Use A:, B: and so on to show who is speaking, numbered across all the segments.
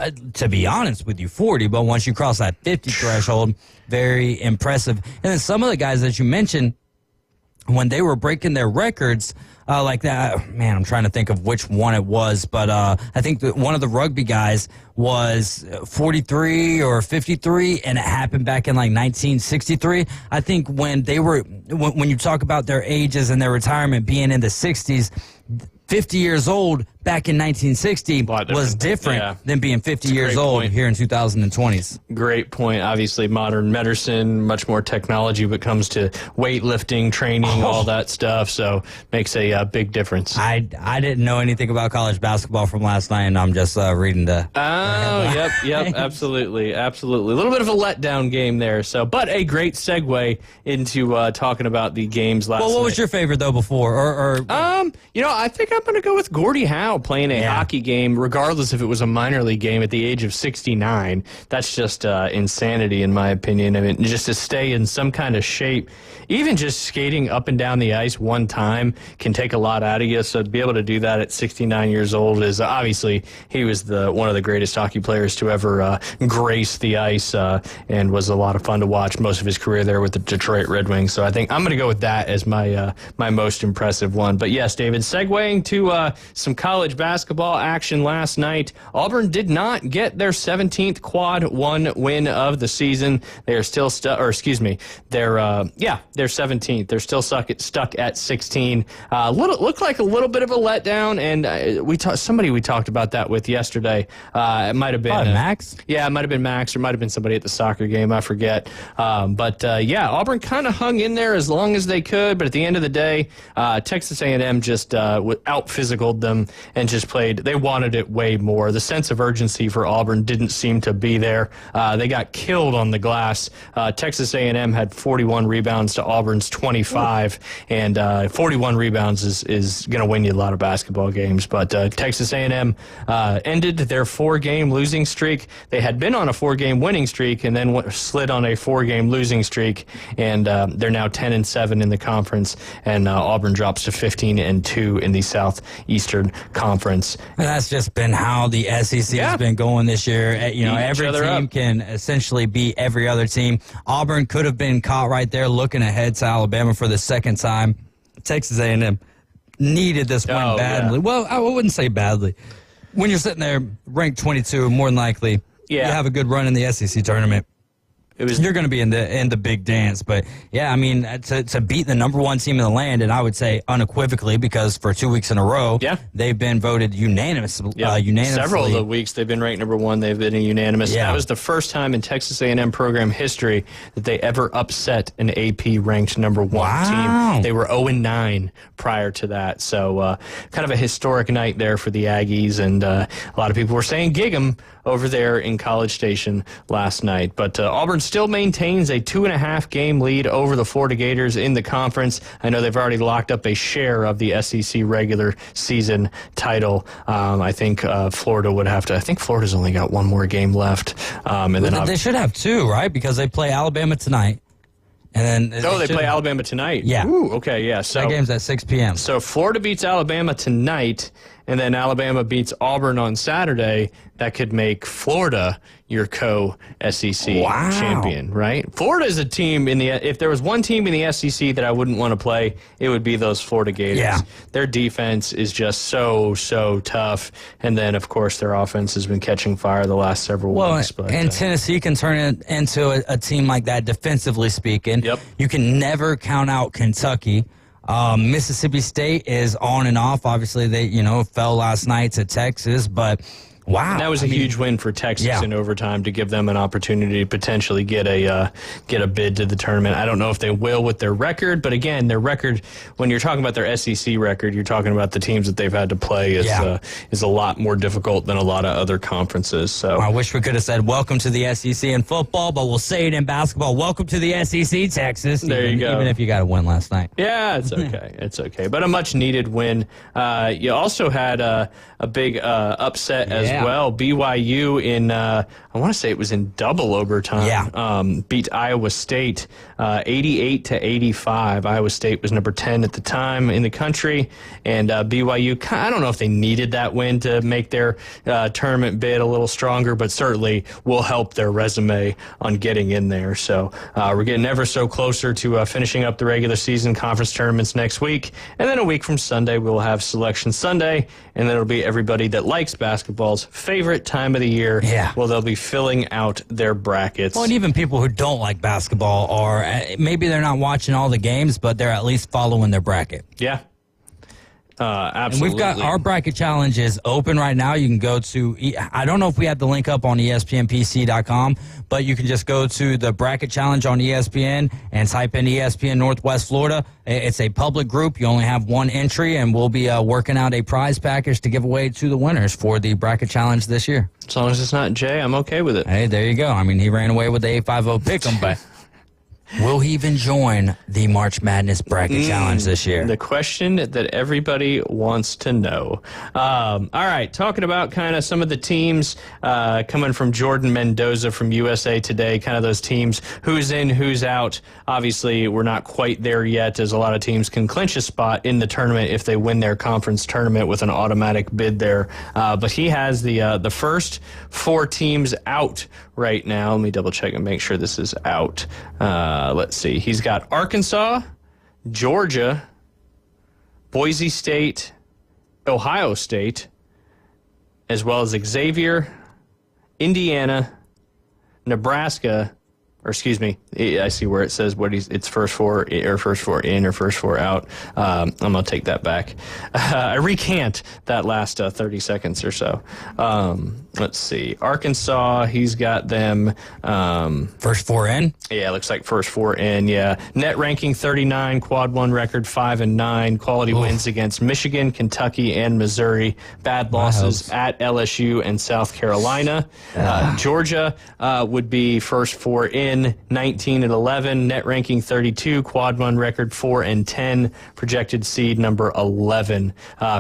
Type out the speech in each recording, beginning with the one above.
A: To be honest with you, 40, but once you cross that 50 threshold, very impressive. And then some of the guys that you mentioned, when they were breaking their records like that, man, I'm trying to think of which one it was, but I think that one of the rugby guys was 43 or 53, and it happened back in like 1963. I think when you talk about their ages and their retirement being in the 60s, 50 years old back in 1960 was different than being 50 years old here in 2020s.
B: Great point. Obviously, modern medicine, much more technology when it comes to weightlifting, training, all that stuff. So makes a big difference.
A: I didn't know anything about college basketball from last night, and I'm just reading the.
B: Yep, absolutely. A little bit of a letdown game there. So, but a great segue into talking about the games last night.
A: Well, what was your favorite though before?
B: I think I'm going to go with Gordie Howe playing a hockey game, regardless if it was a minor league game at the age of 69. That's just insanity, in my opinion. I mean, just to stay in some kind of shape, even just skating up and down the ice one time can take a lot out of you. So to be able to do that at 69 years old is obviously he was one of the greatest hockey players to ever grace the ice, and was a lot of fun to watch most of his career there with the Detroit Red Wings. So I think I'm going to go with that as my my most impressive one. But yes, David, segueing to some college basketball action last night. Auburn did not get their 17th quad one win of the season. They are still their 17th. They're still stuck at 16. Looked like a little bit of a letdown, and somebody we talked about that with yesterday. It might have been
A: Max.
B: Yeah, it might have been Max, or might have been somebody at the soccer game. I forget. Auburn kind of hung in there as long as they could, but at the end of the day, Texas A&M just out-physicaled them and just played. They wanted it way more. The sense of urgency for Auburn didn't seem to be there. They got killed on the glass. Texas A&M had 41 rebounds to Auburn's 25, and 41 rebounds is going to win you a lot of basketball games. But Texas A&M ended their 4-game losing streak. They had been on a 4-game winning streak and then slid on a 4-game losing streak, and they're now 10-7 in the conference, and Auburn drops to 15-2 in the Southeastern Conference.
A: And that's just been how the SEC has been going this year. Every team can essentially beat every other team. Auburn could have been caught right there looking ahead to Alabama for the second time. Texas A&M needed this win badly. Yeah. Well, I wouldn't say badly. When you're sitting there ranked 22, more than likely you have a good run in the SEC tournament. You're going to be in the big dance. But, yeah, I mean, to beat the number one team in the land, and I would say unequivocally, because for 2 weeks in a row, they've been voted unanimously.
B: Several of the weeks they've been ranked number one, they've been unanimous. Yeah. That was the first time in Texas A&M program history that they ever upset an AP-ranked number one team. They were 0-9 prior to that. So kind of a historic night there for the Aggies, and a lot of people were saying gig 'em over there in College Station last night. But Auburn still maintains a 2.5-game lead over the Florida Gators in the conference. I know they've already locked up a share of the SEC regular season title. I think Florida would have to. I think Florida's only got one more game left.
A: They should have two, right? Because they play Alabama tonight. And then
B: they play Alabama tonight.
A: Yeah.
B: Ooh, okay, yeah. So
A: that game's at 6 p.m.
B: So Florida beats Alabama tonight, and then Alabama beats Auburn on Saturday. That could make Florida your co-SEC champion, right? Florida is a team if there was one team in the SEC that I wouldn't want to play, it would be those Florida Gators.
A: Yeah.
B: Their defense is just so tough, and then of course their offense has been catching fire the last several weeks.
A: And Tennessee can turn it into a team like that, defensively speaking.
B: Yep.
A: You can never count out Kentucky. Mississippi State is on and off. Obviously, they fell last night to Texas, but wow,
B: and that was a huge win for Texas in overtime to give them an opportunity to potentially get a bid to the tournament. I don't know if they will with their record, but again, their record, when you're talking about their SEC record, you're talking about the teams that they've had to play is a lot more difficult than a lot of other conferences. So
A: I wish we could have said welcome to the SEC in football, but we'll say it in basketball. Welcome to the SEC, Texas.
B: There you go.
A: Even if you got a win last night.
B: Yeah, it's okay. It's okay. But a much needed win. You also had a big upset as
A: Yeah.
B: well. BYU in, I want to say it was in double overtime.
A: Yeah.
B: Beat Iowa State 88-85. Iowa State was number 10 at the time in the country, and BYU, I don't know if they needed that win to make their tournament bid a little stronger, but certainly will help their resume on getting in there. So we're getting ever so closer to finishing up the regular season conference tournaments next week, and then a week from Sunday we'll have Selection Sunday, and then it'll be everybody that likes basketball's favorite time of the year.
A: Yeah.
B: Well, they'll be filling out their brackets.
A: Well, and even people who don't like basketball are, maybe they're not watching all the games, but they're at least following their bracket.
B: Yeah. Absolutely.
A: And we've got our bracket challenge is open right now. You can go to, I don't know if we have the link up on ESPNPC.com, but you can just go to the bracket challenge on ESPN and type in ESPN Northwest Florida. It's a public group. You only have one entry, and we'll be working out a prize package to give away to the winners for the bracket challenge this year.
B: As long as it's not Jay, I'm okay with it.
A: Hey, there you go. I mean, he ran away with the 850 pick'em, but will he even join the March Madness bracket challenge this year?
B: The question that everybody wants to know. All right, talking about kind of some of the teams coming from Jordan Mendoza from USA Today, kind of those teams, who's in, who's out. Obviously, we're not quite there yet, as a lot of teams can clinch a spot in the tournament if they win their conference tournament with an automatic bid there. But he has the first 4 teams out right now. Let me double check and make sure this is out. Let's see. He's got Arkansas, Georgia, Boise State, Ohio State, as well as Xavier, Indiana, Nebraska. Or excuse me, I see where it says it's first 4 or first 4 in or first 4 out. I'm gonna take that back. I recant that last 30 seconds or so. Let's see, Arkansas. He's got them
A: First 4 in?
B: Yeah, looks like first 4 in. Yeah, net ranking 39, quad 1 record 5-9. Quality wins against Michigan, Kentucky, and Missouri. Bad losses at LSU and South Carolina. Georgia would be first 4 in, 19-11. Net ranking 32, quad 1 record 4-10. Projected seed number 11.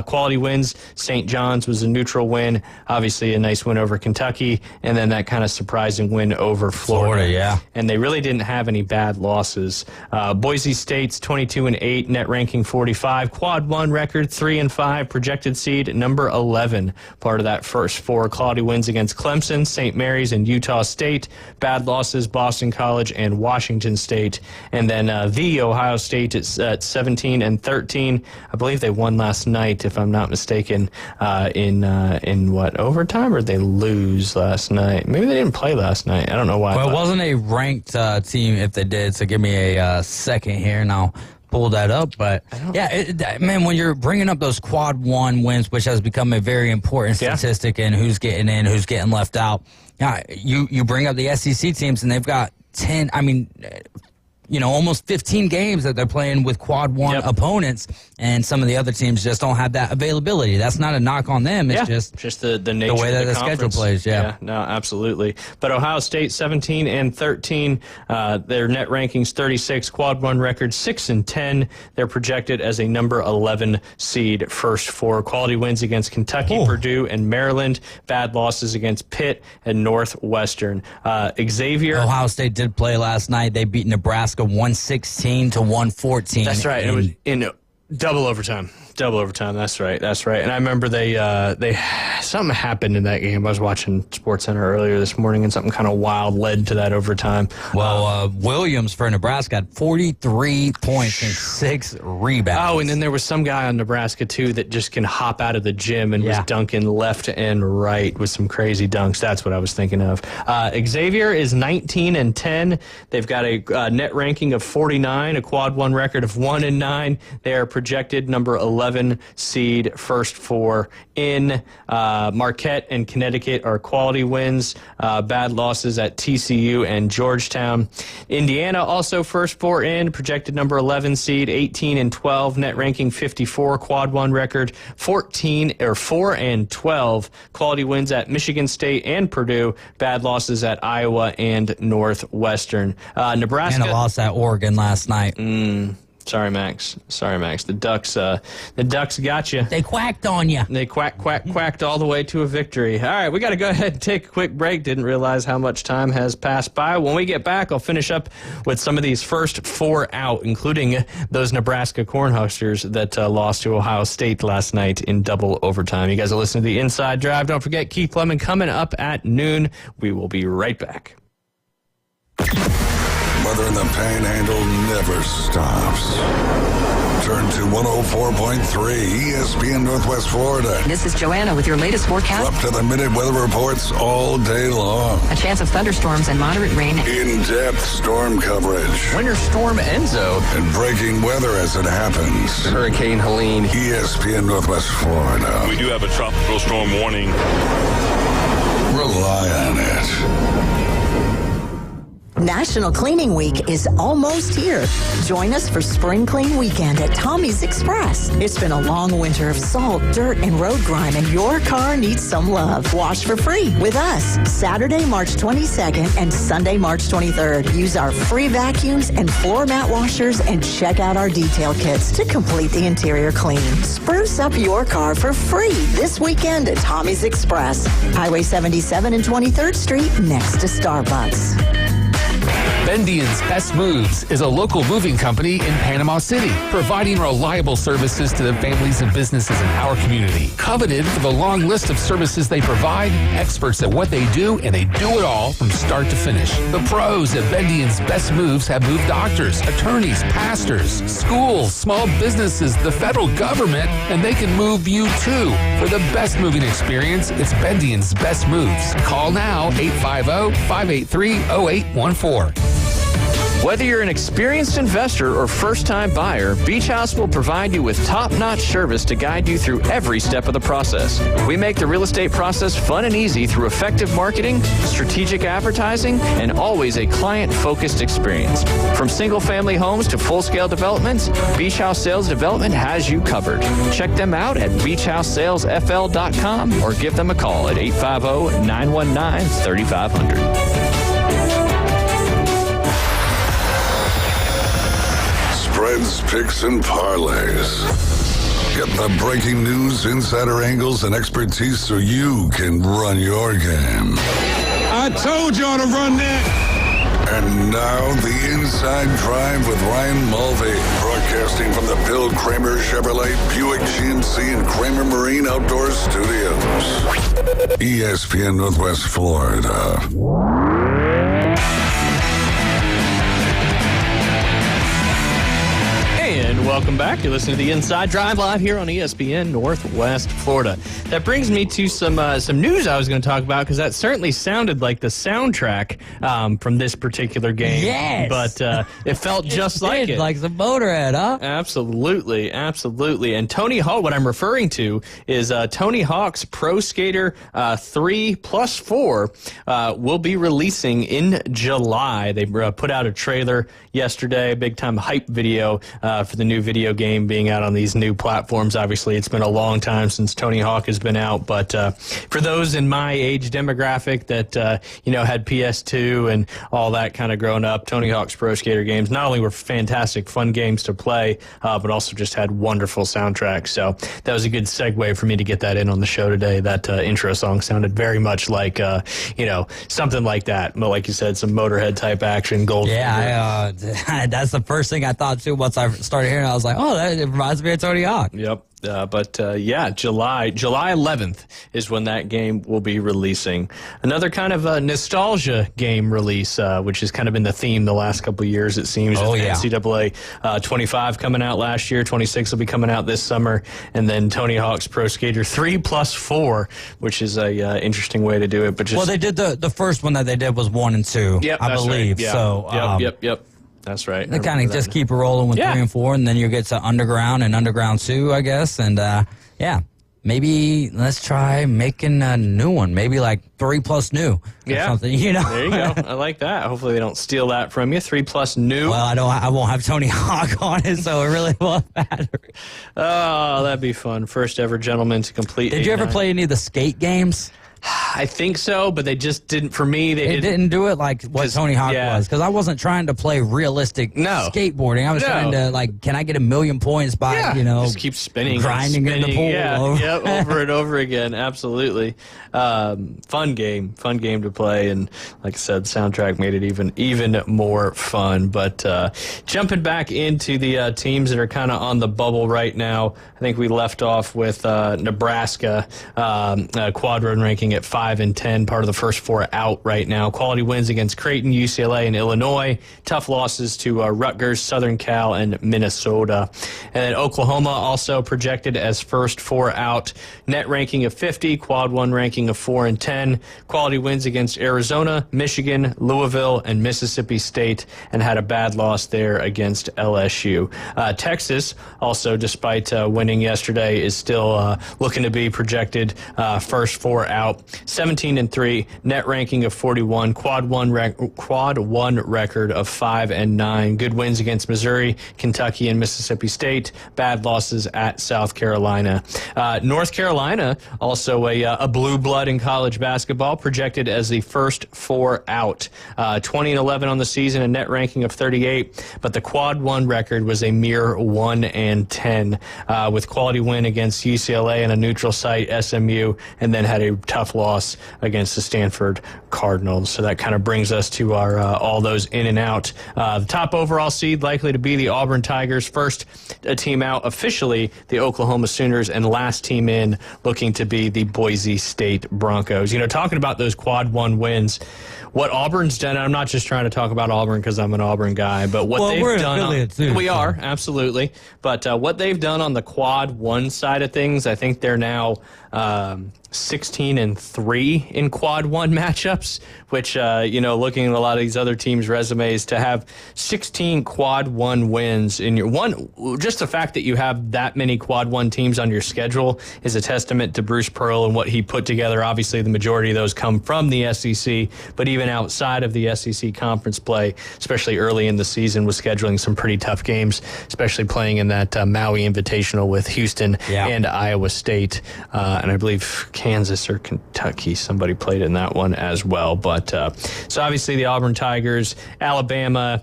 B: Quality wins. St. John's was a neutral win. Obviously, a nice win over Kentucky, and then that kind of surprising win over Florida.
A: Yeah.
B: And they really didn't have any bad losses. Boise State's 22-8, net ranking 45, quad 1 record 3-5, projected seed number 11. Part of that first 4. Quality wins against Clemson, St. Mary's, and Utah State. Bad losses, Boston College and Washington State. And then the Ohio State is at 17-13. I believe they won last night, if I'm not mistaken, in what, overtime, or did they lose last night? Maybe they didn't play last night. I don't know why.
A: Well, it wasn't a ranked team if they did, so give me a second here and I'll pull that up. But yeah, man, when you're bringing up those quad 1 wins, which has become a very important statistic in who's getting in, who's getting left out. Yeah, you bring up the SEC teams and they've got 10, almost 15 games that they're playing with quad 1 opponents, and some of the other teams just don't have that availability. That's not a knock on them. It's
B: just the nature
A: the way that
B: of the
A: schedule plays. Yeah,
B: no, absolutely. But Ohio State 17-13. Their net rankings 36, quad 1 record 6-10. They're projected as a number 11 seed, first 4. Quality wins against Kentucky, Purdue, and Maryland. Bad losses against Pitt and Northwestern. Xavier.
A: Ohio State did play last night. They beat Nebraska 116-114.
B: That's right. It was in double overtime. That's right. And I remember they something happened in that game. I was watching SportsCenter earlier this morning, and something kind of wild led to that overtime.
A: Well, Williams for Nebraska had 43 points and 6 rebounds.
B: Oh, and then there was some guy on Nebraska too that just can hop out of the gym and was dunking left and right with some crazy dunks. That's what I was thinking of. Xavier is 19-10. They've got a net ranking of 49, a quad 1 record of 1-9. They are projected number 11 seed, first 4 in. Marquette and Connecticut are quality wins. Bad losses at TCU and Georgetown. Indiana also first 4 in, projected number 11 seed, 18-12, net ranking 54, quad 1 record 4-12. Quality wins at Michigan State and Purdue. Bad losses at Iowa and Northwestern. Nebraska.
A: And a loss at Oregon last night.
B: Sorry, Max. The Ducks got you.
A: They quacked on you.
B: They quacked all the way to a victory. All right, we got to go ahead and take a quick break. Didn't realize how much time has passed by. When we get back, I'll finish up with some of these first four out, including those Nebraska Cornhuskers that lost to Ohio State last night in double overtime. You guys are listening to The Inside Drive. Don't forget Keith Lemon coming up at noon. We will be right back.
C: Weather in the Panhandle never stops. Turn to 104.3 ESPN Northwest Florida.
D: This is Joanna with your latest forecast.
C: Up to the minute weather reports all day long.
D: A chance of thunderstorms and moderate rain.
C: In-depth storm coverage.
E: Winter Storm Enzo.
C: And breaking weather as it happens.
E: Hurricane Helene.
C: ESPN Northwest Florida.
F: We do have a tropical storm warning.
C: Rely on it.
G: National Cleaning Week is almost here. Join us for Spring Clean Weekend at Tommy's Express. It's been a long winter of salt, dirt, and road grime, and your car needs some love. Wash for free with us. Saturday, March 22nd and Sunday, March 23rd. Use our free vacuums and floor mat washers and check out our detail kits to complete the interior clean. Spruce up your car for free this weekend at Tommy's Express. Highway 77 and 23rd Street next to Starbucks.
H: Bendian's Best Moves is a local moving company in Panama City, providing reliable services to the families and businesses in our community. Coveted for the long list of services they provide, experts at what they do, and they do it all from start to finish. The pros at Bendian's Best Moves have moved doctors, attorneys, pastors, schools, small businesses, the federal government, and they can move you too. For the best moving experience, it's Bendian's Best Moves. Call now, 850-583-0814.
B: Whether you're an experienced investor or first-time buyer, Beach House will provide you with top-notch service to guide you through every step of the process. We make the real estate process fun and easy through effective marketing, strategic advertising, and always a client-focused experience. From single-family homes to full-scale developments, Beach House Sales Development has you covered. Check them out at beachhousesalesfl.com or give them a call at 850-919-3500.
C: Spreads, picks, and parlays. Get the breaking news, insider angles, and expertise so you can run your game.
I: I told y'all to run that.
C: And now, the Inside Drive with Ryan Mulvey, broadcasting from the Bill Kramer Chevrolet, Buick GMC, and Kramer Marine Outdoor Studios. ESPN Northwest Florida.
B: And welcome back. You're listening to the Inside Drive live here on ESPN Northwest Florida. That brings me to some news I was going to talk about, because that certainly sounded like the soundtrack from this particular game.
A: Yes.
B: But it felt just like it.
A: Like some Motorhead, huh?
B: Absolutely. And Tony Hawk, what I'm referring to is Tony Hawk's Pro Skater 3+4 will be releasing in July. They put out a trailer yesterday, big time hype video for the new video game being out on these new platforms. Obviously, it's been a long time since Tony Hawk has been out, but for those in my age demographic that had PS2 and all that kind of growing up, Tony Hawk's Pro Skater games not only were fantastic, fun games to play, but also just had wonderful soundtracks. So that was a good segue for me to get that in on the show today. That intro song sounded very much like something like that. But like you said, some Motorhead type action, Goldfinger.
A: Yeah, that's the first thing I thought too. Once I started hearing it, I was like, oh, that reminds me of Tony Hawk.
B: Yep. July 11th is when that game will be releasing. Another kind of a nostalgia game release, which has kind of been the theme the last couple of years, it seems.
A: Oh, yeah.
B: NCAA 25 coming out last year, 26 will be coming out this summer, and then Tony Hawk's Pro Skater 3+4, which is a interesting way to do it. But just,
A: well, they did the first one that they did was 1 and 2,
B: yep,
A: I believe.
B: Right. Yeah.
A: So,
B: Yep. That's right.
A: They kind of just keep it rolling with 3 and 4, and then you get to Underground and Underground 2, I guess. And maybe let's try making a new one. Maybe like 3+new or something.
B: There you go. I like that. Hopefully they don't steal that from you. 3+new.
A: Well, I won't have Tony Hawk on it, so it really won't matter.
B: Oh, that'd be fun. First ever gentleman to complete.
A: Did you ever play any of the skate games?
B: I think so, but they just didn't. For me,
A: It didn't do it like what Tony Hawk was, because I wasn't trying to play realistic skateboarding. I was trying to, like, can I get 1,000,000 points by,
B: just keep spinning,
A: grinding in the pool.
B: Over and over again. Absolutely. Fun game to play, and like I said, the soundtrack made it even more fun. But jumping back into the teams that are kind of on the bubble right now, I think we left off with Nebraska quad run ranking at 5 and 10, part of the first 4 out right now. Quality wins against Creighton, UCLA, and Illinois. Tough losses to Rutgers, Southern Cal, and Minnesota. And then Oklahoma also projected as first 4 out. Net ranking of 50, quad 1 ranking of 4 and 10. Quality wins against Arizona, Michigan, Louisville, and Mississippi State, and had a bad loss there against LSU. Texas also, despite winning yesterday, is still looking to be projected first 4 out. 17 and 3, net ranking of 41, quad one record of 5 and 9. Good wins against Missouri, Kentucky, and Mississippi State. Bad losses at South Carolina. North Carolina, also a blue blood in college basketball, projected as the first 4 out. 20 and 11 on the season, a net ranking of 38, but the quad 1 record was a mere 1 and 10, with quality win against UCLA and a neutral site, SMU, and then had a tough loss against the Stanford Cardinals. So that kind of brings us to our all those in and out. The top overall seed likely to be the Auburn Tigers. First team out officially, the Oklahoma Sooners, and last team in looking to be the Boise State Broncos. Talking about those quad 1 wins, what Auburn's done, and I'm not just trying to talk about Auburn because I'm an Auburn guy, but what they've done. We are, absolutely. But what they've done on the quad 1 side of things, I think they're now 16 and 3 in quad 1 matchups, which, looking at a lot of these other teams' resumes, to have 16 quad 1 wins in your one, just the fact that you have that many quad 1 teams on your schedule is a testament to Bruce Pearl and what he put together. Obviously, the majority of those come from the SEC, but even outside of the SEC conference play, especially early in the season, was scheduling some pretty tough games, especially playing in that Maui Invitational with Houston and Iowa State, and I believe Kansas or Kentucky. Somebody played in that one as well. But so obviously the Auburn Tigers, Alabama,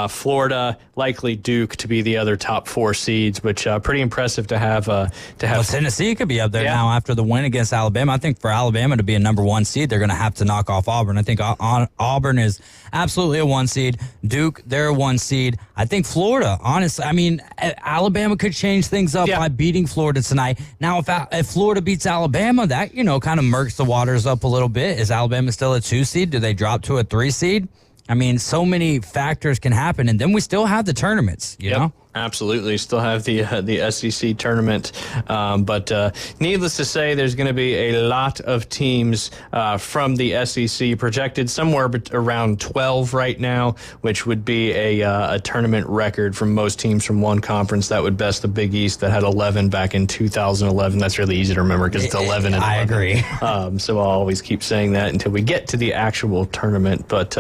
B: Florida, likely Duke to be the other top 4 seeds, which pretty impressive to have. Well,
A: Tennessee could be up there now after the win against Alabama. I think for Alabama to be a number 1 seed, they're going to have to knock off Auburn. I think Auburn is absolutely a 1 seed. Duke, they're a 1 seed. I think Florida, honestly, I mean, Alabama could change things up by beating Florida tonight. Now, if Florida beats Alabama, that, kind of murks the waters up a little bit. Is Alabama still a 2 seed? Do they drop to a 3 seed? I mean, so many factors can happen, and then we still have the tournaments, you know?
B: Absolutely. Still have the SEC tournament. But needless to say, there's going to be a lot of teams from the SEC projected somewhere around 12 right now, which would be a tournament record from most teams from one conference. That would best the Big East that had 11 back in 2011. That's really easy to remember because it's 11 and 11.
A: I agree.
B: So I'll always keep saying that until we get to the actual tournament. But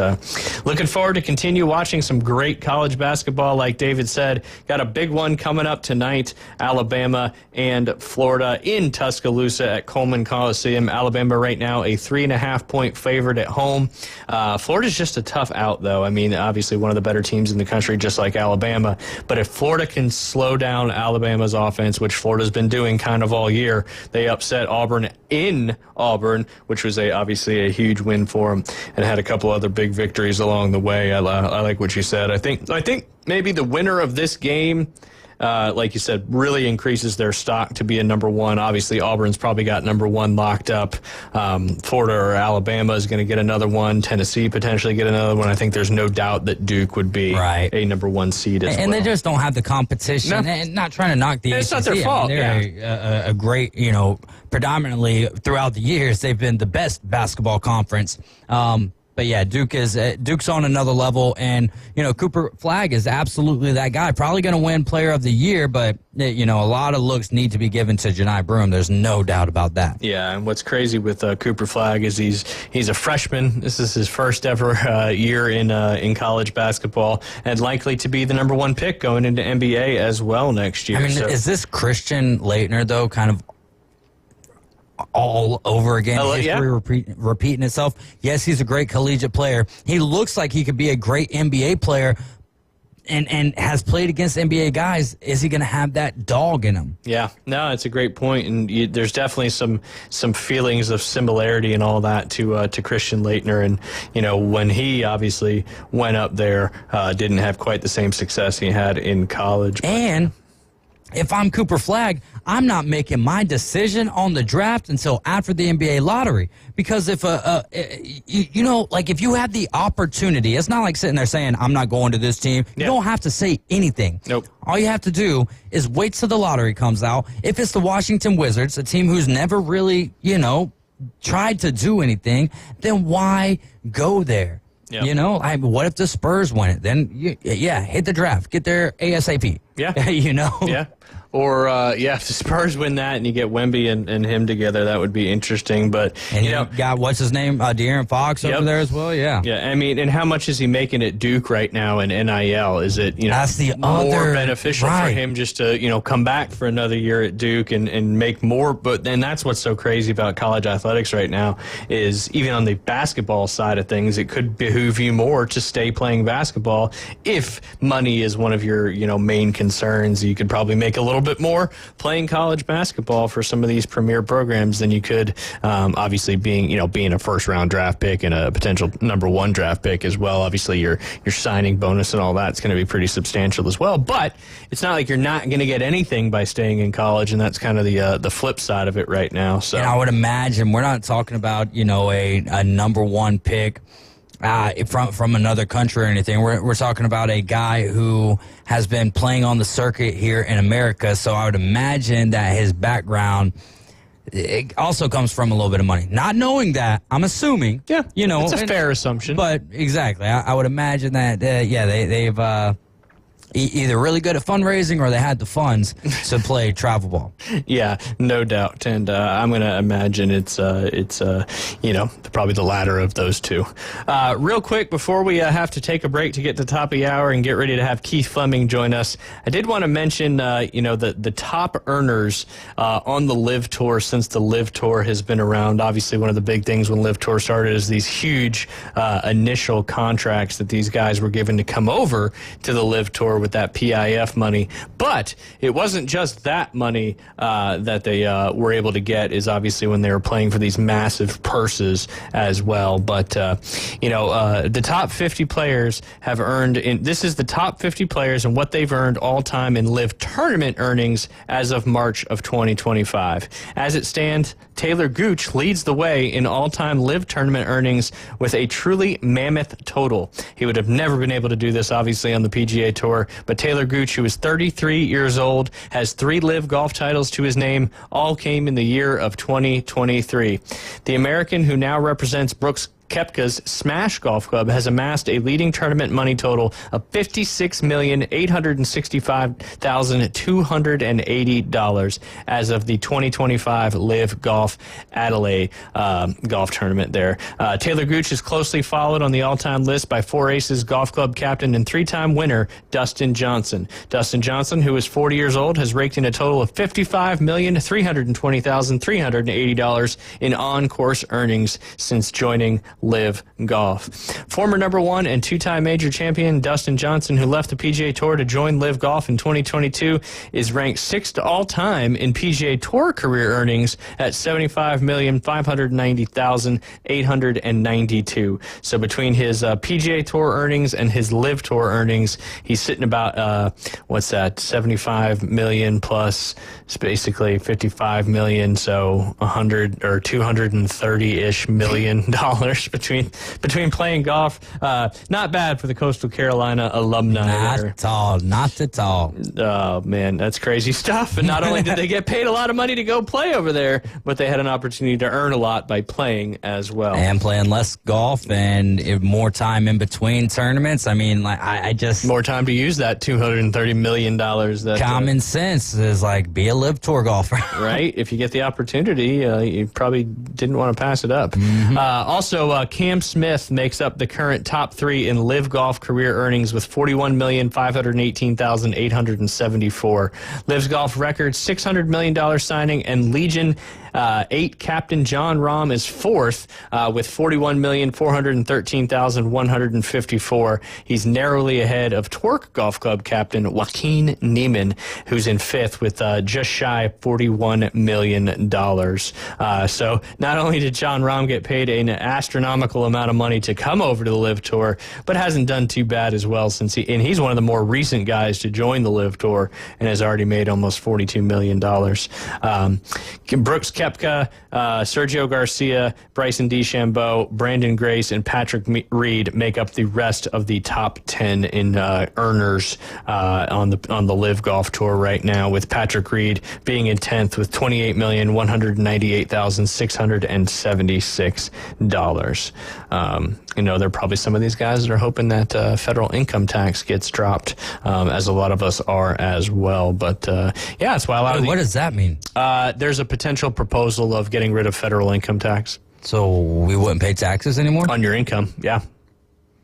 B: looking forward to continue watching some great college basketball. Like David said, got a big one coming up tonight, Alabama and Florida in Tuscaloosa at Coleman Coliseum. Alabama right now a 3.5-point favorite at home. Florida's just a tough out, though. I mean, obviously one of the better teams in the country, just like Alabama. But if Florida can slow down Alabama's offense, which Florida's been doing kind of all year, they upset Auburn in Auburn, which was obviously a huge win for them, and had a couple other big victories along the way. I like what you said. I think maybe the winner of this game, like you said, really increases their stock to be a number 1. Obviously, Auburn's probably got number 1 locked up. Florida or Alabama is going to get another one. Tennessee potentially get another one. I think there's no doubt that Duke would be a number 1 seed as well.
A: And they just don't have the competition. No. And not trying to knock the ACC.
B: It's not their fault.
A: I mean, they're a great, predominantly throughout the years, they've been the best basketball conference. But yeah, Duke's on another level, and Cooper Flagg is absolutely that guy. Probably going to win Player of the Year, but a lot of looks need to be given to Johni Broome. There's no doubt about that.
B: Yeah, and what's crazy with Cooper Flagg is he's a freshman. This is his first ever year in college basketball, and likely to be the number 1 pick going into NBA as well next year.
A: I mean, is this Christian Laettner though kind of all over again. History
B: yeah.
A: repeating itself. Yes, he's a great collegiate player. He looks like he could be a great NBA player and has played against NBA guys. Is he going to have that dog in him?
B: Yeah, no, it's a great point, and there's definitely some feelings of similarity and all that to Christian Laettner, and when he obviously went up there, didn't have quite the same success he had in college.
A: And if I'm Cooper Flagg, I'm not making my decision on the draft until after the NBA lottery. Because if if you have the opportunity, it's not like sitting there saying, I'm not going to this team. You don't have to say anything.
B: Nope.
A: All you have to do is wait till the lottery comes out. If it's the Washington Wizards, a team who's never really, tried to do anything, then why go there? Yep. What if the Spurs win it? Then, hit the draft. Get there ASAP.
B: Yeah.
A: Yeah.
B: Or, if the Spurs win that and you get Wemby and him together, that would be interesting. But,
A: and you got, what's his name? De'Aaron Fox over there as well? Yeah.
B: Yeah, I mean, and how much is he making at Duke right now in NIL? Is it,
A: that's the
B: more beneficial for him just to, come back for another year at Duke and make more? But then that's what's so crazy about college athletics right now is even on the basketball side of things, it could behoove you more to stay playing basketball if money is one of your, main concerns. You could probably make a little bit more playing college basketball for some of these premier programs than you could, obviously being a first round draft pick and a potential number 1 draft pick as well. Obviously your signing bonus and all that's going to be pretty substantial as well, but it's not like you're not going to get anything by staying in college, and that's kind of the flip side of it right now. So,
A: and I would imagine we're not talking about a number 1 pick from another country or anything. We're talking about a guy who has been playing on the circuit here in America. So I would imagine that his background it also comes from a little bit of money. Not knowing that, I'm assuming.
B: Yeah, it's a fair assumption.
A: But exactly, I would imagine that. They've either really good at fundraising or they had the funds to play travel ball.
B: Yeah, no doubt. And I'm going to imagine it's probably the latter of those two. Real quick, before we have to take a break to get to the top of the hour and get ready to have Keith Fleming join us, I did want to mention, the top earners on the LIV Tour since the LIV Tour has been around. Obviously, one of the big things when LIV Tour started is these huge initial contracts that these guys were given to come over to the LIV Tour with that PIF money. But it wasn't just that money that they were able to get, is obviously when they were playing for these massive purses as well. But, the top 50 players have earned, this is the top 50 players and what they've earned all time in LIV tournament earnings as of March of 2025. As it stands, Taylor Gooch leads the way in all-time LIV tournament earnings with a truly mammoth total. He would have never been able to do this, obviously, on the PGA Tour, but Taylor Gooch, who is 33 years old, has 3 LIV golf titles to his name. All came in the year of 2023. The American, who now represents Brooks Koepka's Smash Golf Club, has amassed a leading tournament money total of $56,865,280 as of the 2025 LIV Golf Adelaide golf tournament there. Taylor Gooch is closely followed on the all-time list by 4 Aces Golf Club captain and 3-time winner Dustin Johnson. Dustin Johnson, who is 40 years old, has raked in a total of $55,320,380 in on-course earnings since joining LIV Golf. Former number 1 and 2-time major champion Dustin Johnson, who left the PGA Tour to join LIV Golf in 2022, is ranked 6th all-time in PGA Tour career earnings at $75,590,892. So between his PGA Tour earnings and his LIV Tour earnings, he's sitting about, 75 million plus, it's basically 55 million, so 100 or 230-ish million dollars between playing golf. Not bad for the Coastal Carolina alumni.
A: Not at all.
B: Oh, man, that's crazy stuff. And not only did they get paid a lot of money to go play over there, but they had an opportunity to earn a lot by playing as well.
A: And playing less golf and more time in between tournaments. I mean, I just...
B: More time to use that $230 million. That
A: common sense is be a LIV Tour golfer.
B: Right? If you get the opportunity, you probably didn't want to pass it up. Mm-hmm. Also, Cam Smith makes up the current top 3 in LIV Golf career earnings with $41,518,874. LIV's golf record $600 million signing and Legion 8, Captain John Rahm is 4th with 41,413,154. He's narrowly ahead of Twerk Golf Club captain Joaquin Niemann, who's in 5th with just shy of $41 million. So not only did John Rahm get paid an astronomical amount of money to come over to the LIV Tour, but hasn't done too bad as well since he's one of the more recent guys to join the LIV Tour and has already made almost $42 million. Brooks Koepka, Sergio Garcia, Bryson DeChambeau, Brandon Grace, and Patrick Reed make up the rest of the top 10 in earners on the LIV Golf Tour right now, with Patrick Reed being in 10th with $28,198,676. There are probably some of these guys that are hoping that federal income tax gets dropped, as a lot of us are as well. But that's why a lot of
A: what does that mean?
B: There's a potential proposal of getting rid of federal income tax.
A: So we wouldn't pay taxes anymore?
B: On your income, yeah.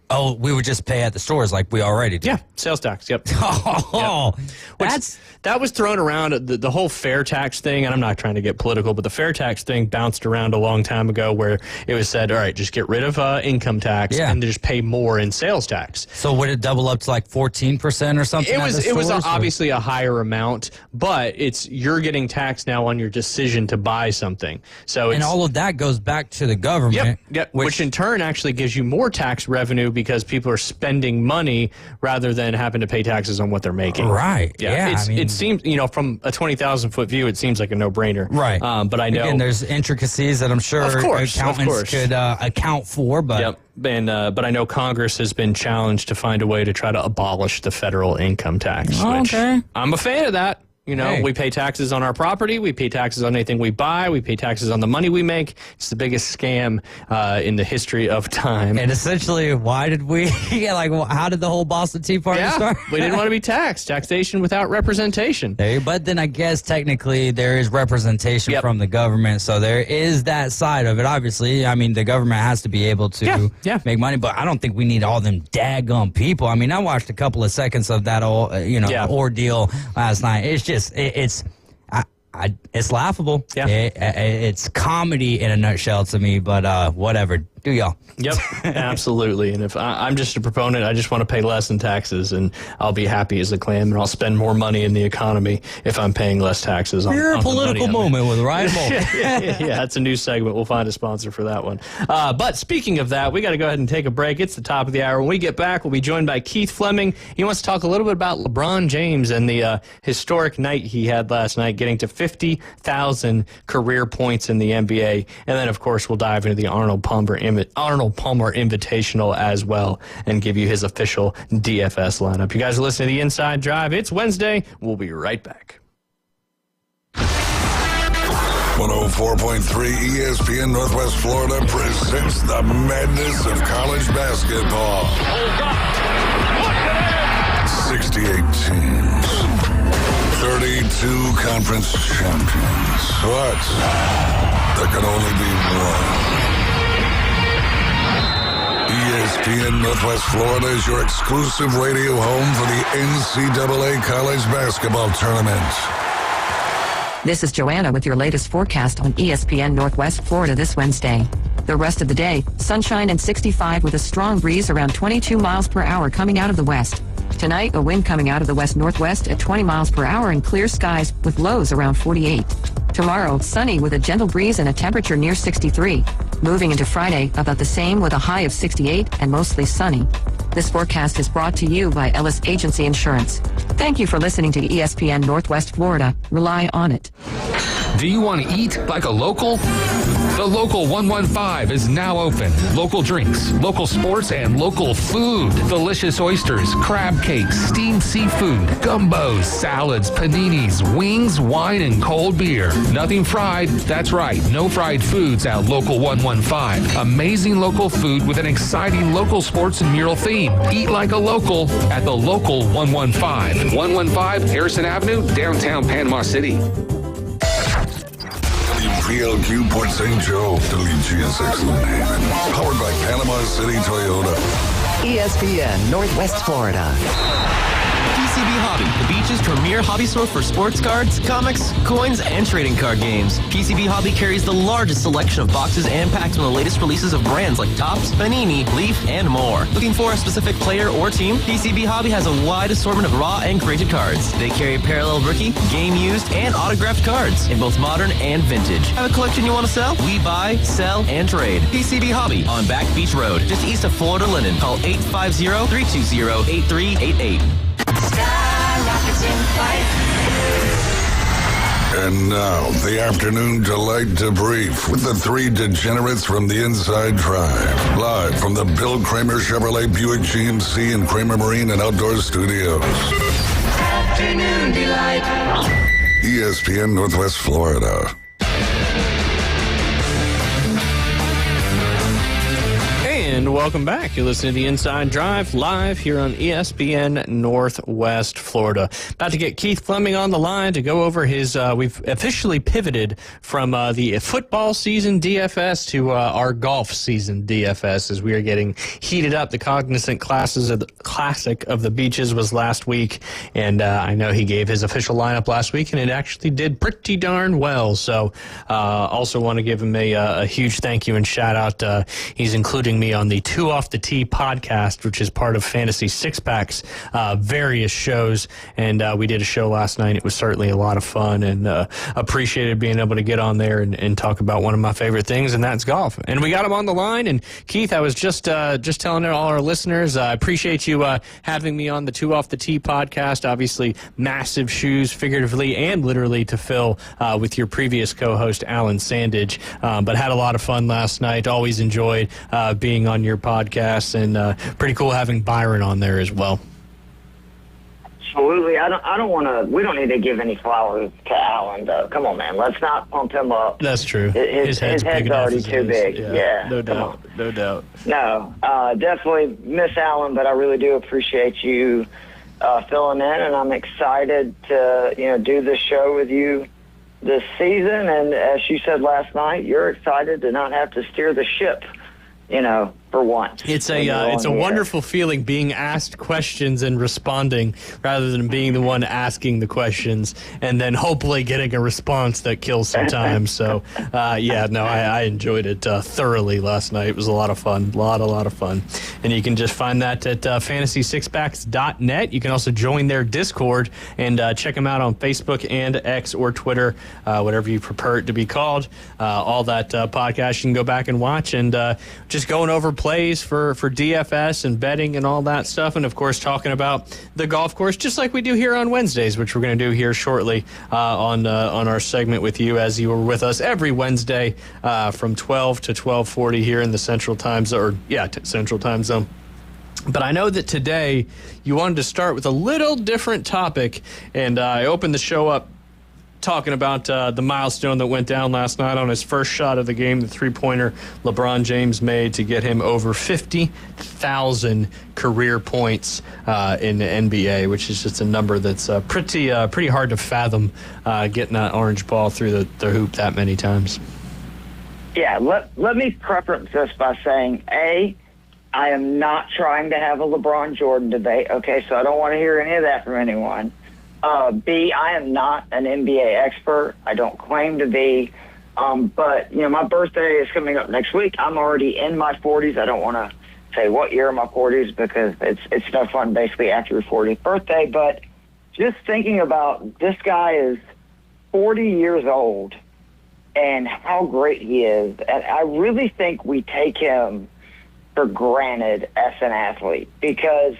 A: Oh, we would just pay at the stores like we already do.
B: Yeah, sales tax, yep.
A: Oh,
B: yep. That was thrown around, the whole fair tax thing, and I'm not trying to get political, but the fair tax thing bounced around a long time ago where it was said, all right, just get rid of income tax and just pay more in sales tax.
A: So would it double up to like 14% or something?
B: It was obviously a higher amount, but you're getting taxed now on your decision to buy something. And
A: all of that goes back to the government.
B: Yep, which in turn actually gives you more tax revenue because people are spending money rather than having to pay taxes on what they're making.
A: Right. Yeah.
B: It seems, from a 20,000-foot view, it seems like a no-brainer.
A: Right.
B: But I know.
A: Again, there's intricacies that I'm sure accountants could account for. But
B: yep. But I know Congress has been challenged to find a way to try to abolish the federal income tax. Which I'm a fan of that. We pay taxes on our property. We pay taxes on anything we buy. We pay taxes on the money we make. It's the biggest scam in the history of time.
A: And essentially, why did we, how did the whole Boston Tea Party start?
B: We didn't want to be taxed. Taxation without representation.
A: But then I guess technically there is representation from the government. So there is that side of it. Obviously, the government has to be able to make money. But I don't think we need all them daggum people. I watched a couple of seconds of that ordeal last night. It's just it's laughable. Yeah. It's comedy in a nutshell to me, but whatever. Do y'all?
B: Yep, absolutely. And if I'm just a proponent, I just want to pay less in taxes, and I'll be happy as a clam, and I'll spend more money in the economy if I'm paying less taxes.
A: You're a political moment with Ryan Mulvey.
B: Yeah, that's a new segment. We'll find a sponsor for that one. But speaking of that, we got to go ahead and take a break. It's the top of the hour. When we get back, we'll be joined by Keith Fleming. He wants to talk a little bit about LeBron James and the historic night he had last night, getting to 50,000 career points in the NBA. And then, of course, we'll dive into the Arnold Palmer Invitational as well and give you his official DFS lineup. You guys are listening to The Inside Drive. It's Wednesday. We'll be right back.
C: 104.3 ESPN Northwest Florida presents the madness of college basketball. 68 teams, 32 conference champions. But there can only be one. ESPN Northwest Florida is your exclusive radio home for the NCAA College Basketball Tournament.
D: This is Joanna with your latest forecast on ESPN Northwest Florida this Wednesday. The rest of the day, sunshine and 65 with a strong breeze around 22 miles per hour coming out of the west. Tonight, a wind coming out of the west-northwest at 20 miles per hour and clear skies with lows around 48. Tomorrow, sunny with a gentle breeze and a temperature near 63. Moving into Friday, about the same with a high of 68 and mostly sunny. This forecast is brought to you by Ellis Agency Insurance. Thank you for listening to ESPN Northwest Florida. Rely on it.
H: Do you want to eat like a local? The Local 115 is now open. Local drinks, local sports, and local food. Delicious oysters, crab cakes, steamed seafood, gumbos, salads, paninis, wings, wine, and cold beer. Nothing fried. That's right. No fried foods at Local 115. Amazing local food with an exciting local sports and mural theme. Eat like a local at the Local 115. 115 Harrison Avenue, downtown Panama City.
C: WPLQ Port St. Joe, WGSX Lynn Haven, powered by Panama City Toyota.
J: ESPN Northwest Florida.
E: PCB Hobby, the beach's premier hobby store for sports cards, comics, coins, and trading card games. PCB Hobby carries the largest selection of boxes and packs from the latest releases of brands like Topps, Panini, Leaf, and more. Looking for a specific player or team? PCB Hobby has a wide assortment of raw and graded cards. They carry parallel rookie, game used, and autographed cards in both modern and vintage. Have a collection you want to sell? We buy, sell, and trade. PCB Hobby on Back Beach Road, just east of Florida Linen. Call 850-320-8388.
C: And now, the afternoon delight debrief with the three degenerates from the Inside Drive. Live from the Bill Kramer Chevrolet Buick GMC and Kramer Marine and Outdoor Studios.
J: Afternoon delight.
C: ESPN Northwest Florida.
B: And welcome back. You're listening to the Inside Drive live here on ESPN Northwest Florida. About to get Keith Fleming on the line to go over his, we've officially pivoted from the football season DFS to our golf season DFS as we are getting heated up. The Cognizant Classes of the Classic of the Beaches was last week, and I know he gave his official lineup last week, and it actually did pretty darn well. So also want to give him a huge thank you and shout out. He's including me on the Two Off the Tee podcast, which is part of Fantasy Six Packs, various shows. And we did a show last night. It was certainly a lot of fun, and appreciated being able to get on there and talk about one of my favorite things, and that's golf. And we got him on the line. And Keith, I was just telling all our listeners, I appreciate you having me on the Two Off the Tee podcast. Obviously, massive shoes, figuratively and literally, to fill with your previous co-host, Alan Sandage. But had a lot of fun last night. Always enjoyed being on your podcast, and pretty cool having Byron on there as well.
K: Absolutely. I don't want to. We don't need to give any flowers to Alan, though. Come on, man. Let's not pump him up.
B: That's true.
K: His head's already too big. Yeah.
B: No doubt. No doubt.
K: No, definitely miss Alan, but I really do appreciate you filling in, and I'm excited to do this show with you this season. And as you said last night, you're excited to not have to steer the ship, for once.
B: It's a wonderful feeling being asked questions and responding rather than being the one asking the questions and then hopefully getting a response that kills some time. So, I enjoyed it thoroughly last night. It was a lot of fun. A lot of fun. And you can just find that at fantasysixpacks.net. You can also join their Discord and check them out on Facebook and X or Twitter, whatever you prefer it to be called. All that podcast you can go back and watch, and just going over plays for DFS and betting and all that stuff, and of course talking about the golf course, just like we do here on Wednesdays, which we're going to do here shortly on our segment with you, as you were with us every Wednesday from 12 to 12:40 here in the Central Time Zone, Central Time Zone. But I know that today you wanted to start with a little different topic, and I opened the show up talking about the milestone that went down last night on his first shot of the game, the three-pointer LeBron James made to get him over 50,000 career points in the NBA, which is just a number that's pretty hard to fathom, getting that orange ball through the hoop that many times.
K: Yeah, let me preface this by saying, A, I am not trying to have a LeBron Jordan debate, okay, so I don't want to hear any of that from anyone. B, I am not an NBA expert. I don't claim to be. But, my birthday is coming up next week. I'm already in my 40s. I don't want to say what year in my 40s because it's no fun basically after your 40th birthday. But just thinking about this guy is 40 years old and how great he is. And I really think we take him for granted as an athlete because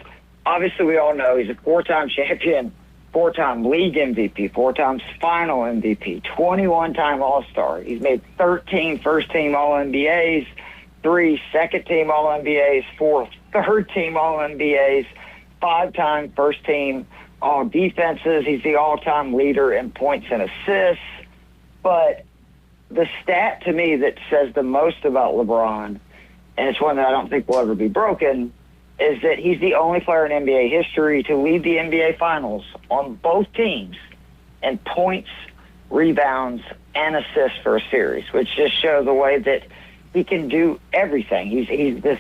K: obviously we all know he's a four-time champion, 4-time league MVP, 4-time final MVP, 21-time All-Star. He's made 13 first-team All-NBAs, 3 second-team All-NBAs, 4 third-team All-NBAs, 5-time first-team All-Defenses. He's the all-time leader in points and assists. But the stat to me that says the most about LeBron, and it's one that I don't think will ever be broken, is that he's the only player in NBA history to lead the NBA Finals on both teams in points, rebounds, and assists for a series, which just shows the way that he can do everything. He's this,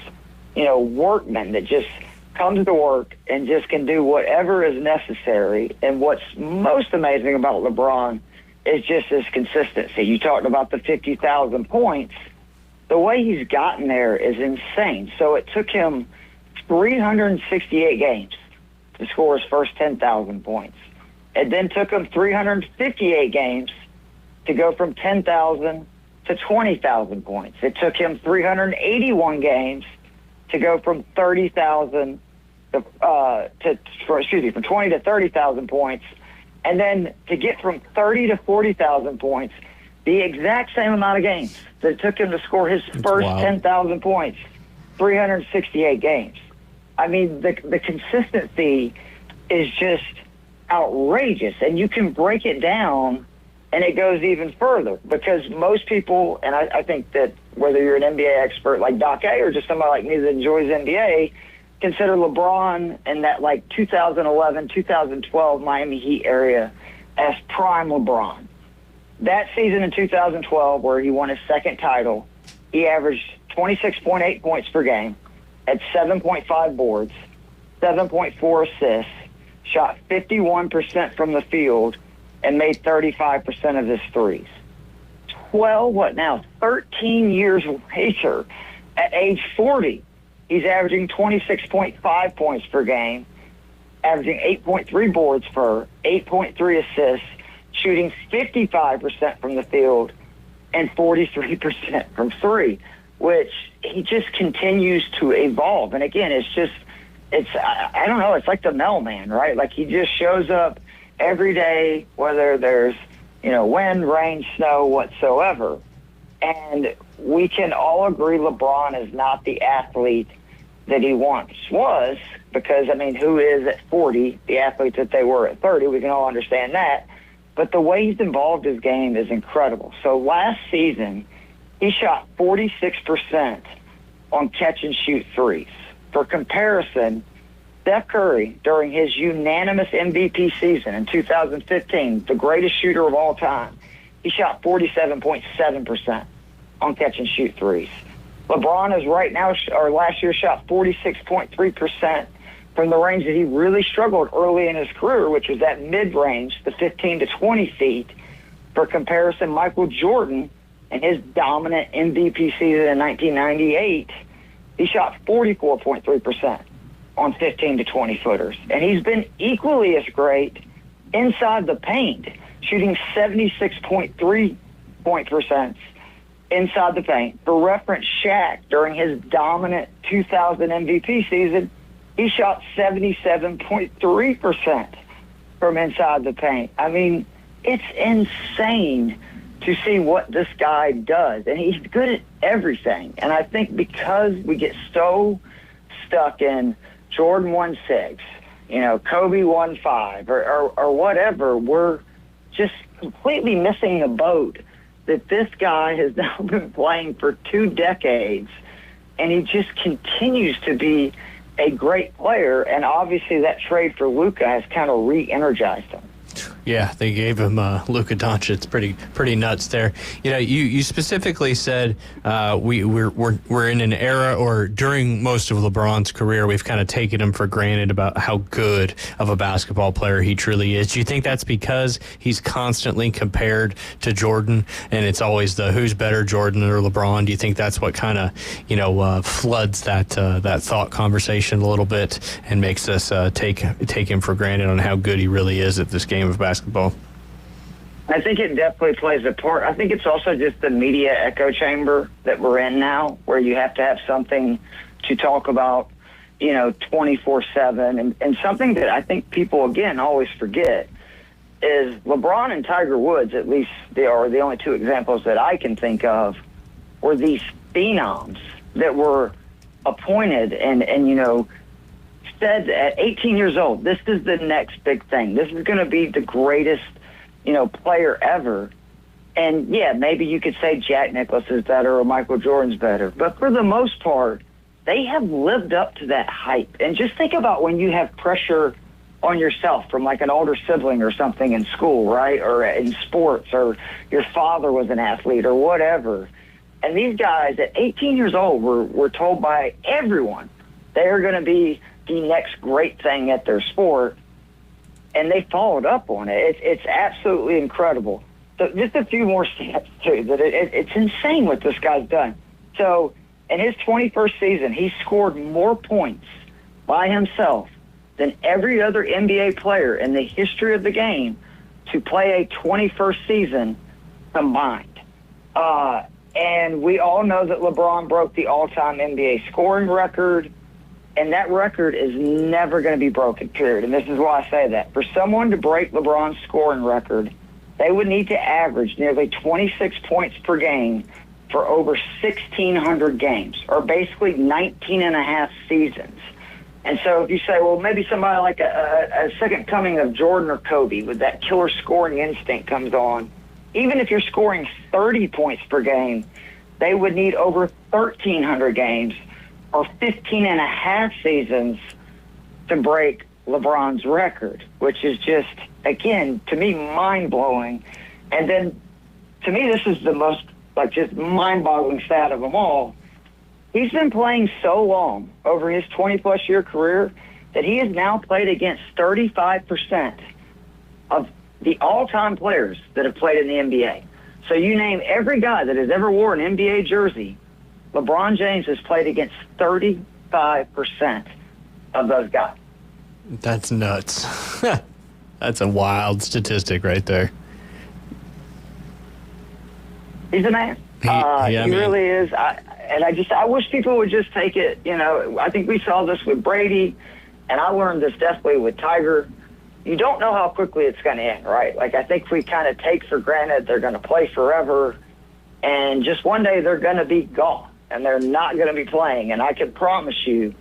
K: workman that just comes to work and just can do whatever is necessary. And what's most amazing about LeBron is just his consistency. You talked about the 50,000 points. The way he's gotten there is insane. So it took him 368 games to score his first 10,000 points. It then took him 358 games to go from 10,000 to 20,000 points. It took him 381 games to go from 30,000 from 20 to 30,000 points, and then to get from 30 to 40,000 points, the exact same amount of games that it took him to score his first 10,000 points, 368 games. I mean, the consistency is just outrageous, and you can break it down, and it goes even further, because most people, and I think that whether you're an NBA expert like Doc A or just somebody like me that enjoys NBA, consider LeBron in that like 2011, 2012 Miami Heat area as prime LeBron. That season in 2012 where he won his second title, he averaged 26.8 points per game, had 7.5 boards, 7.4 assists, shot 51% from the field, and made 35% of his threes. 13 years later, at age 40, he's averaging 26.5 points per game, averaging 8.3 boards per, 8.3 assists, shooting 55% from the field, and 43% from three, which he just continues to evolve. And again, I don't know, it's like the mailman, right? Like he just shows up every day, whether there's, wind, rain, snow, whatsoever. And we can all agree LeBron is not the athlete that he once was, because, who is at 40 the athletes that they were at 30? We can all understand that. But the way he's involved his game is incredible. So last season, he shot 46% on catch-and-shoot threes. For comparison, Steph Curry, during his unanimous MVP season in 2015, the greatest shooter of all time, he shot 47.7% on catch-and-shoot threes. LeBron is last year shot 46.3% from the range that he really struggled early in his career, which was that mid-range, the 15 to 20 feet. For comparison, Michael Jordan, in his dominant MVP season in 1998, he shot 44.3% on 15 to 20 footers. And he's been equally as great inside the paint, shooting 76.3 point percent inside the paint. For reference, Shaq, during his dominant 2000 MVP season, he shot 77.3% from inside the paint. It's insane to see what this guy does. And he's good at everything. And I think because we get so stuck in Jordan won 6, Kobe won 5, or whatever, we're just completely missing the boat that this guy has now been playing for 2 decades, and he just continues to be a great player, and obviously that trade for Luka has kind of re-energized him.
B: Yeah, they gave him Luka Doncic. Pretty nuts there. You specifically said we're in an era, or during most of LeBron's career, we've kind of taken him for granted about how good of a basketball player he truly is. Do you think that's because he's constantly compared to Jordan, and it's always the who's better, Jordan or LeBron? Do you think that's what kind of floods that thought conversation a little bit and makes us take him for granted on how good he really is at this game of basketball?
K: I think it definitely plays a part. I think it's also just the media echo chamber that we're in now, where you have to have something to talk about, 24/7. And something that I think people, again, always forget is LeBron and Tiger Woods, at least they are the only 2 examples that I can think of, were these phenoms that were appointed and said at 18 years old, this is the next big thing. This is going to be the greatest, player ever. And yeah, maybe you could say Jack Nicklaus is better or Michael Jordan's better. But for the most part, they have lived up to that hype. And just think about when you have pressure on yourself from like an older sibling or something in school, right? Or in sports, or your father was an athlete or whatever. And these guys at 18 years old were told by everyone they are going to be the next great thing at their sport, and they followed up on it. It's absolutely incredible. So just a few more stats, too, that it's insane what this guy's done. So in his 21st season, he scored more points by himself than every other NBA player in the history of the game to play a 21st season combined. And we all know that LeBron broke the all-time NBA scoring record, and that record is never going to be broken, period. And this is why I say that. For someone to break LeBron's scoring record, they would need to average nearly 26 points per game for over 1,600 games, or basically 19 and a half seasons. And so if you say, well, maybe somebody like a second coming of Jordan or Kobe with that killer scoring instinct comes on, even if you're scoring 30 points per game, they would need over 1,300 games or 15 and a half seasons to break LeBron's record, which is just, again, to me, mind-blowing. And then, to me, this is the most, just mind-boggling stat of them all. He's been playing so long over his 20-plus year career that he has now played against 35% of the all-time players that have played in the NBA. So you name every guy that has ever worn an NBA jersey, LeBron James has played against 35% of those guys.
B: That's nuts. That's a wild statistic right there.
K: He's a man. He really is. I wish people would just take it, I think we saw this with Brady, and I learned this definitely with Tiger. You don't know how quickly it's going to end, right? I think we kind of take for granted they're going to play forever, and just one day they're going to be gone, and they're not going to be playing. And I can promise you,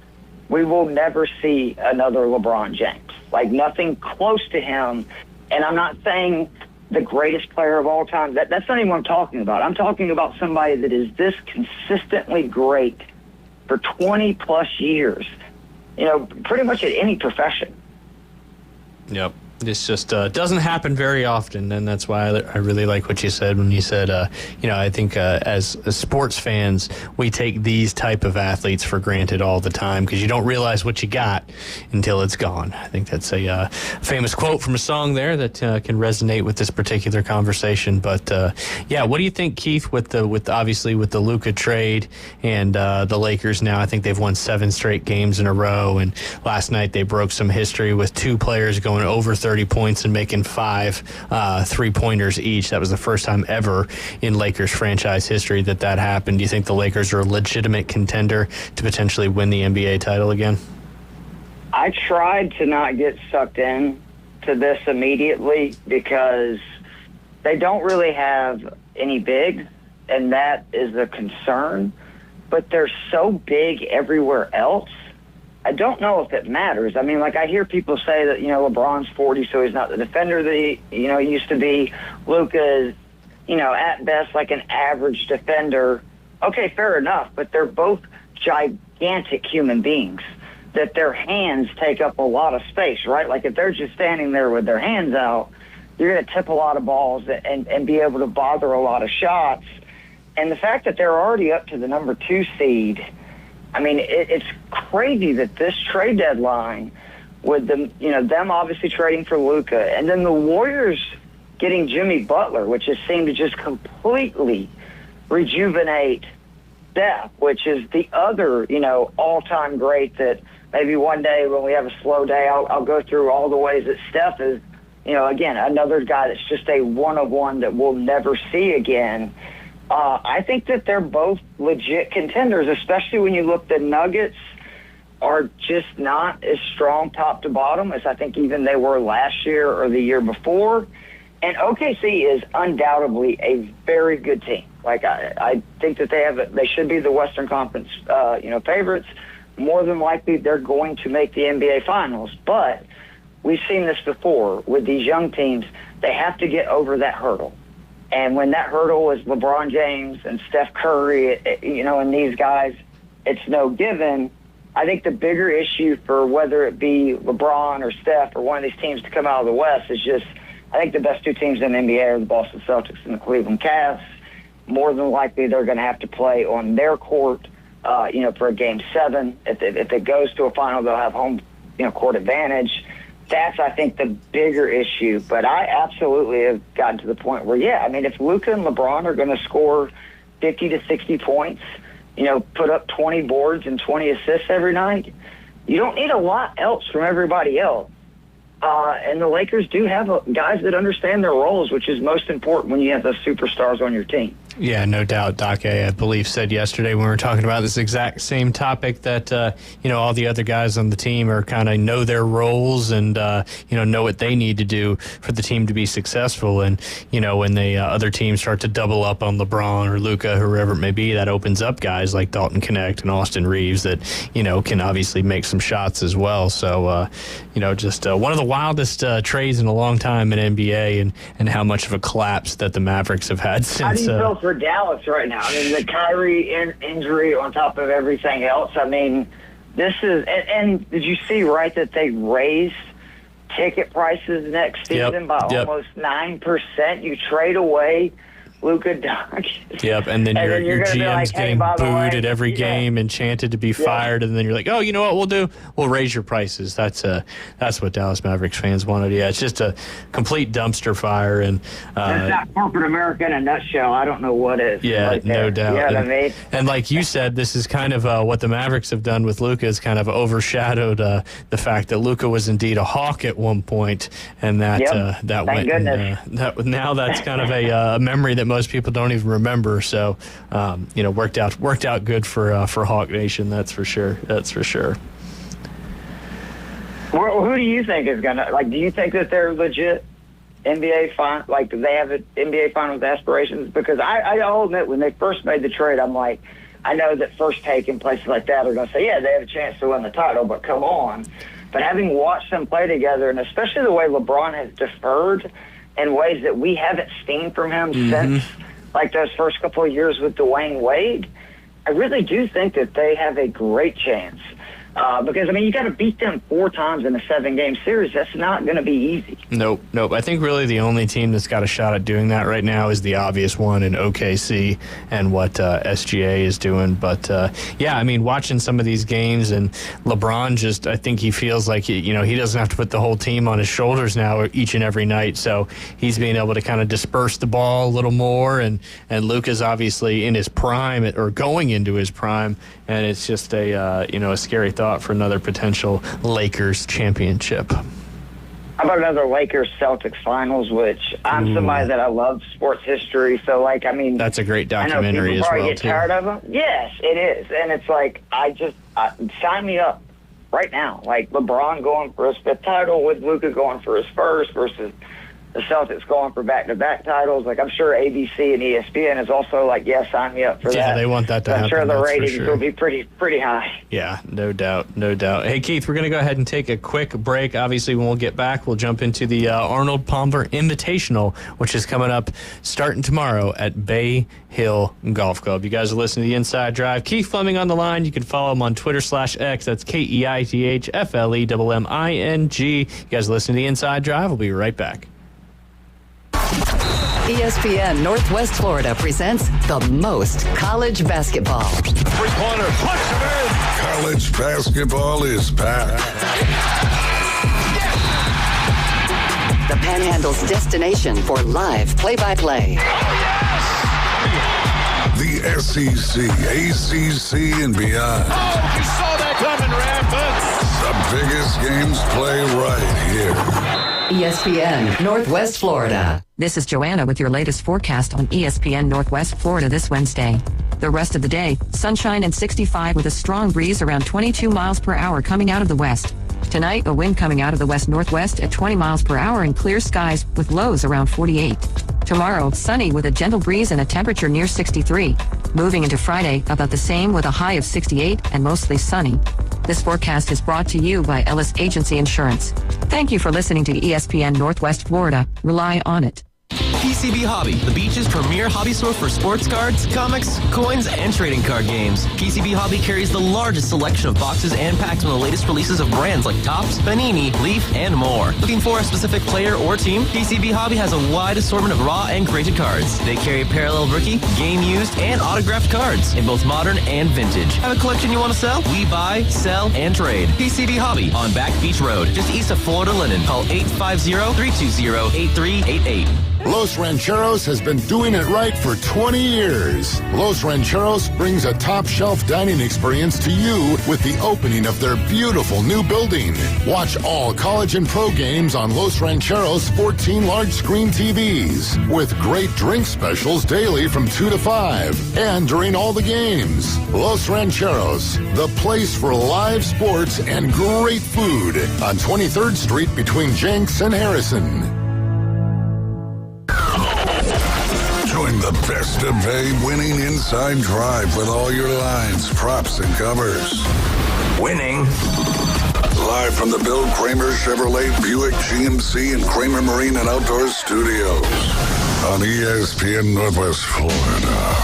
K: we will never see another LeBron James. Nothing close to him. And I'm not saying the greatest player of all time. That's not even what I'm talking about. I'm talking about somebody that is this consistently great for 20-plus years, pretty much at any profession.
B: Yep. This just doesn't happen very often, and that's why I really like what you said when you said, I think as sports fans, we take these type of athletes for granted all the time because you don't realize what you got until it's gone. I think that's a famous quote from a song there that can resonate with this particular conversation. But what do you think, Keith, with obviously with the Luka trade and the Lakers now? I think they've won 7 straight games in a row, and last night they broke some history with 2 players going over 30 points and making 5 3-pointers each. That was the first time ever in Lakers franchise history that happened. Do you think the Lakers are a legitimate contender to potentially win the NBA title again?
K: I tried to not get sucked in to this immediately because they don't really have any big, and that is a concern. But they're so big everywhere else, I don't know if it matters. I mean, I hear people say that, LeBron's 40, so he's not the defender that he used to be. Luka is, at best, an average defender. Okay, fair enough, but they're both gigantic human beings, that their hands take up a lot of space, right? If they're just standing there with their hands out, you're going to tip a lot of balls and be able to bother a lot of shots. And the fact that they're already up to the number 2 seed, I mean, it's crazy that this trade deadline, with them obviously trading for Luka, and then the Warriors getting Jimmy Butler, which has seemed to just completely rejuvenate Steph, which is the other, all-time great that maybe one day when we have a slow day, I'll go through all the ways that Steph is, again, another guy that's just a one-of-one that we'll never see again. I think that they're both legit contenders, especially when you look, the Nuggets are just not as strong top to bottom as I think even they were last year or the year before. And OKC is undoubtedly a very good team. I think that they should be the Western Conference, favorites. More than likely, they're going to make the NBA Finals. But we've seen this before with these young teams. They have to get over that hurdle. And when that hurdle is LeBron James and Steph Curry, and these guys, it's no given. I think the bigger issue for whether it be LeBron or Steph or one of these teams to come out of the West is just, I think the best 2 teams in the NBA are the Boston Celtics and the Cleveland Cavs. More than likely, they're going to have to play on their court for a Game 7. If it goes to a final, they'll have home, court advantage. That's, I think, the bigger issue. But I absolutely have gotten to the point where, if Luka and LeBron are going to score 50 to 60 points, put up 20 boards and 20 assists every night, you don't need a lot else from everybody else. And the Lakers do have guys that understand their roles, which is most important when you have those superstars on your team.
B: Yeah, no doubt. Dake, I believe, said yesterday when we were talking about this exact same topic that, all the other guys on the team are kind of know their roles and, know what they need to do for the team to be successful. And, when the other teams start to double up on LeBron or Luka, whoever it may be, that opens up guys like Dalton Knecht and Austin Reeves that, can obviously make some shots as well. So, just one of the wildest trades in a long time in NBA and how much of a collapse that the Mavericks have had since.
K: How do you feel for Dallas right now? The Kyrie injury on top of everything else. This is, and did you see, right, that they raised ticket prices next season by almost 9%? You trade away Luka Doncic.
B: Yep, and then your GM's getting booed at every game and chanted to be fired, and then you're like, oh, you know what we'll do? We'll raise your prices. That's what Dallas Mavericks fans wanted. Yeah, it's just a complete dumpster fire. And
K: that's not corporate America in a nutshell. I don't know what is.
B: Yeah,
K: right
B: no doubt.
K: You know what I mean?
B: And like you said, this is kind of what the Mavericks have done with Luka is kind of overshadowed the fact that Luka was indeed a Hawk at one point, and that went. Now that's kind of a memory that most people don't even remember. So, worked out good for Hawk Nation. That's for sure.
K: Well, who do you think is gonna do you think that they're legit NBA final? Do they have an NBA Finals aspirations? Because I'll admit, when they first made the trade, I'm like, I know that First Take and places like that are going to say, yeah, they have a chance to win the title, but come on. But having watched them play together, and especially the way LeBron has deferred in ways that we haven't seen from him since those first couple of years with Dwayne Wade, I really do think that they have a great chance. Because, you got to beat them 4 times in a 7-game series. That's not going to be easy.
B: Nope. I think really the only team that's got a shot at doing that right now is the obvious one in OKC and what SGA is doing. But, watching some of these games, and LeBron I think he feels like, he doesn't have to put the whole team on his shoulders now each and every night. So he's being able to kind of disperse the ball a little more. And Luka's obviously in his prime or going into his prime. And it's just a scary thought for another potential Lakers championship.
K: How about another Lakers-Celtics finals, which I'm somebody that I love sports history. So,
B: that's a great documentary as well,
K: too. Get tired of them? Yes, it is. And it's sign me up right now. LeBron going for his 5th title with Luka going for his 1st versus the Celtics going for back-to-back titles. I'm sure ABC and ESPN is also sign me up for that.
B: Yeah, they want that to happen.
K: I'm sure the ratings will be pretty high.
B: Yeah, no doubt. Hey, Keith, we're going to go ahead and take a quick break. Obviously, when we'll get back, we'll jump into the Arnold Palmer Invitational, which is coming up starting tomorrow at Bay Hill Golf Club. You guys are listening to The Inside Drive. Keith Fleming on the line. You can follow him on Twitter/X. That's KEITHFLEMMING. You guys listen to The Inside Drive. We'll be right back.
L: ESPN Northwest Florida presents the most college basketball.
C: Three-pointer, punch him in. College basketball is back.
L: The Panhandle's destination for live play-by-play.
C: The SEC, ACC, and beyond.
I: Oh, you saw that coming, Radford.
C: The biggest games play right here.
L: ESPN Northwest Florida.
D: This is Joanna with your latest forecast on ESPN Northwest Florida this Wednesday. The rest of the day, sunshine and 65 with a strong breeze around 22 miles per hour coming out of the west. Tonight, a wind coming out of the west-northwest at 20 miles per hour and clear skies with lows around 48. Tomorrow, sunny with a gentle breeze and a temperature near 63. Moving into Friday, about the same with a high of 68 and mostly sunny. This forecast is brought to you by Ellis Agency Insurance. Thank you for listening to ESPN Northwest Florida. Rely on it.
E: PCB Hobby, the beach's premier hobby store for sports cards, comics, coins, and trading card games. PCB Hobby carries the largest selection of boxes and packs from the latest releases of brands like Topps, Panini, Leaf, and more. Looking for a specific player or team? PCB Hobby has a wide assortment of raw and graded cards. They carry parallel rookie, game used, and autographed cards in both modern and vintage. Have a collection you want to sell? We buy, sell, and trade. PCB Hobby on Back Beach Road, just east of Florida Linen. Call 850-320-8388.
M: Los Rancheros has been doing it right for 20 years. Los Rancheros brings a top-shelf dining experience to you with the opening of their beautiful new building. Watch all college and pro games on Los Rancheros' 14 large-screen TVs with great drink specials daily from 2 to 5 and during all the games. Los Rancheros, the place for live sports and great food on 23rd Street between Jenks and Harrison.
C: Join the best of A winning Inside Drive with all your lines, props, and covers.
J: Winning.
C: Live from the Bill Kramer Chevrolet Buick GMC and Kramer Marine and Outdoor Studios on ESPN Northwest Florida.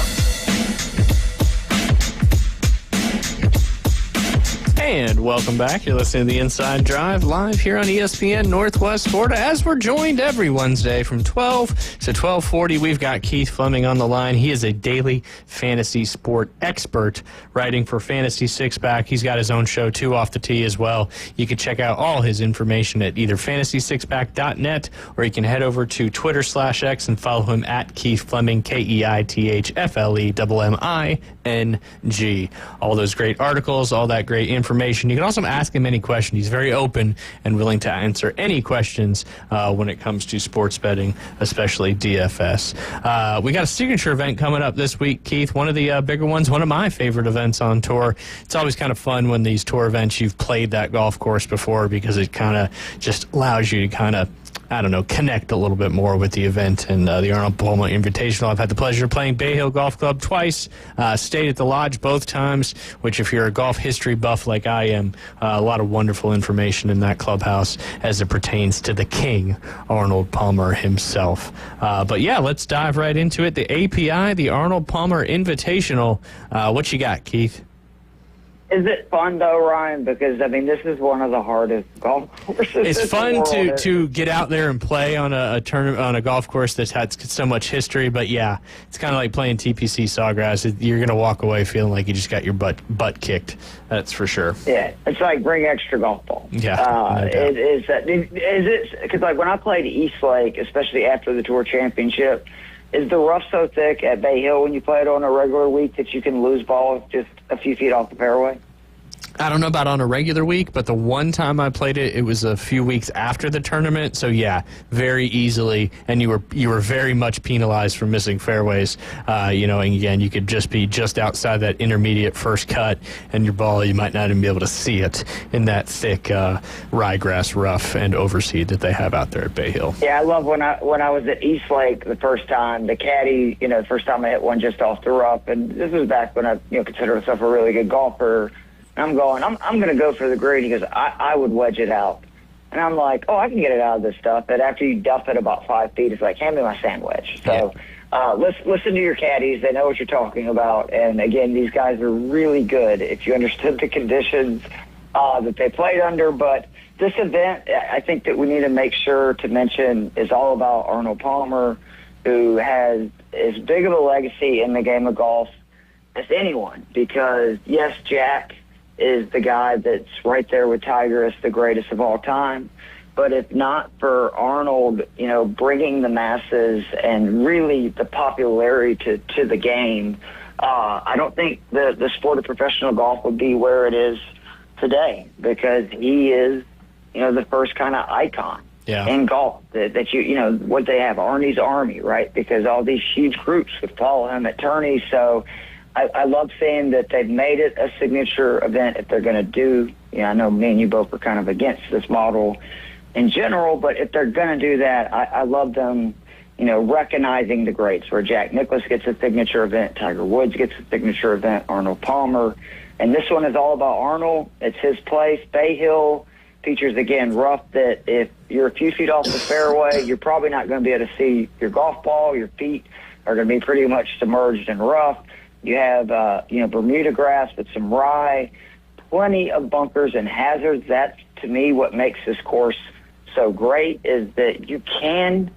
B: And welcome back. You're listening to the Inside Drive live here on ESPN Northwest Florida. As we're joined every Wednesday from 12 to 12:40, we've got Keith Fleming on the line. He is a daily fantasy sport expert, writing for Fantasy Six Pack. He's got his own show, Two Off the Tee, as well. You can check out all his information at either fantasysixpack.net, or you can head over to Twitter/X and follow him at Keith Fleming, KEITHFLEMMING. All those great articles, all that great information. You can also ask him any question. He's very open and willing to answer any questions when it comes to sports betting, especially DFS. We got a signature event coming up this week, Keith. One of the bigger ones, one of my favorite events on tour. It's always kind of fun when these tour events, you've played that golf course before, because it kind of just allows you to kind of, I don't know, connect a little bit more with the event and the Arnold Palmer Invitational. I've had the pleasure of playing Bay Hill Golf Club twice, stayed at the Lodge both times, which if you're a golf history buff like I am, a lot of wonderful information in that clubhouse as it pertains to the king, Arnold Palmer himself. But yeah, let's dive right into it. The API, the Arnold Palmer Invitational. What you got, Keith?
K: Is it fun though, Ryan? Because I mean, this is one of the hardest golf courses.
B: It's fun to get out there and play on a tournament on a golf course that's had so much history. But yeah, it's kind of like playing TPC Sawgrass. You're gonna walk away feeling like you just got your butt kicked. That's for sure.
K: Yeah, it's like bring extra golf balls.
B: Yeah, no doubt.
K: Is it because like when I played East Lake, especially after the Tour Championship, is the rough so thick at Bay Hill when you play it on a regular week that you can lose balls just a few feet off the fairway?
B: I don't know about on a regular week, but the one time I played it, it was a few weeks after the tournament. So yeah, very easily, and you were very much penalized for missing fairways. And again, you could just be just outside that intermediate first cut, and your ball, you might not even be able to see it in that thick ryegrass rough and overseed that they have out there at Bay Hill.
K: Yeah, I love when I was at East Lake the first time. The caddy, the first time I hit one just off the rough, and this was back when I considered myself a really good golfer. I'm going to go for the green. He goes, I would wedge it out. And I'm like, oh, I can get it out of this stuff. But after you duff it about 5 feet, it's like, hand me my sand wedge. So listen to your caddies. They know what you're talking about. And, again, these guys are really good if you understood the conditions that they played under. But this event, I think that we need to make sure to mention, is all about Arnold Palmer, who has as big of a legacy in the game of golf as anyone. Because, yes, Jack is the guy that's right there with Tiger as the greatest of all time. But if not for Arnold, bringing the masses and really the popularity to the game, I don't think the sport of professional golf would be where it is today, because he is, the first kind of icon in golf that what they have, Arnie's Army, right? Because all these huge groups would follow him at tourneys. So I love seeing that they've made it a signature event if they're going to do, I know me and you both are kind of against this model in general, but if they're going to do that, I love them, recognizing the greats, where Jack Nicklaus gets a signature event, Tiger Woods gets a signature event, Arnold Palmer. And this one is all about Arnold. It's his place, Bay Hill, features, again, rough that if you're a few feet off the fairway, you're probably not going to be able to see your golf ball. Your feet are going to be pretty much submerged in rough. You have, Bermuda grass with some rye, plenty of bunkers and hazards. That's, to me, what makes this course so great is that you can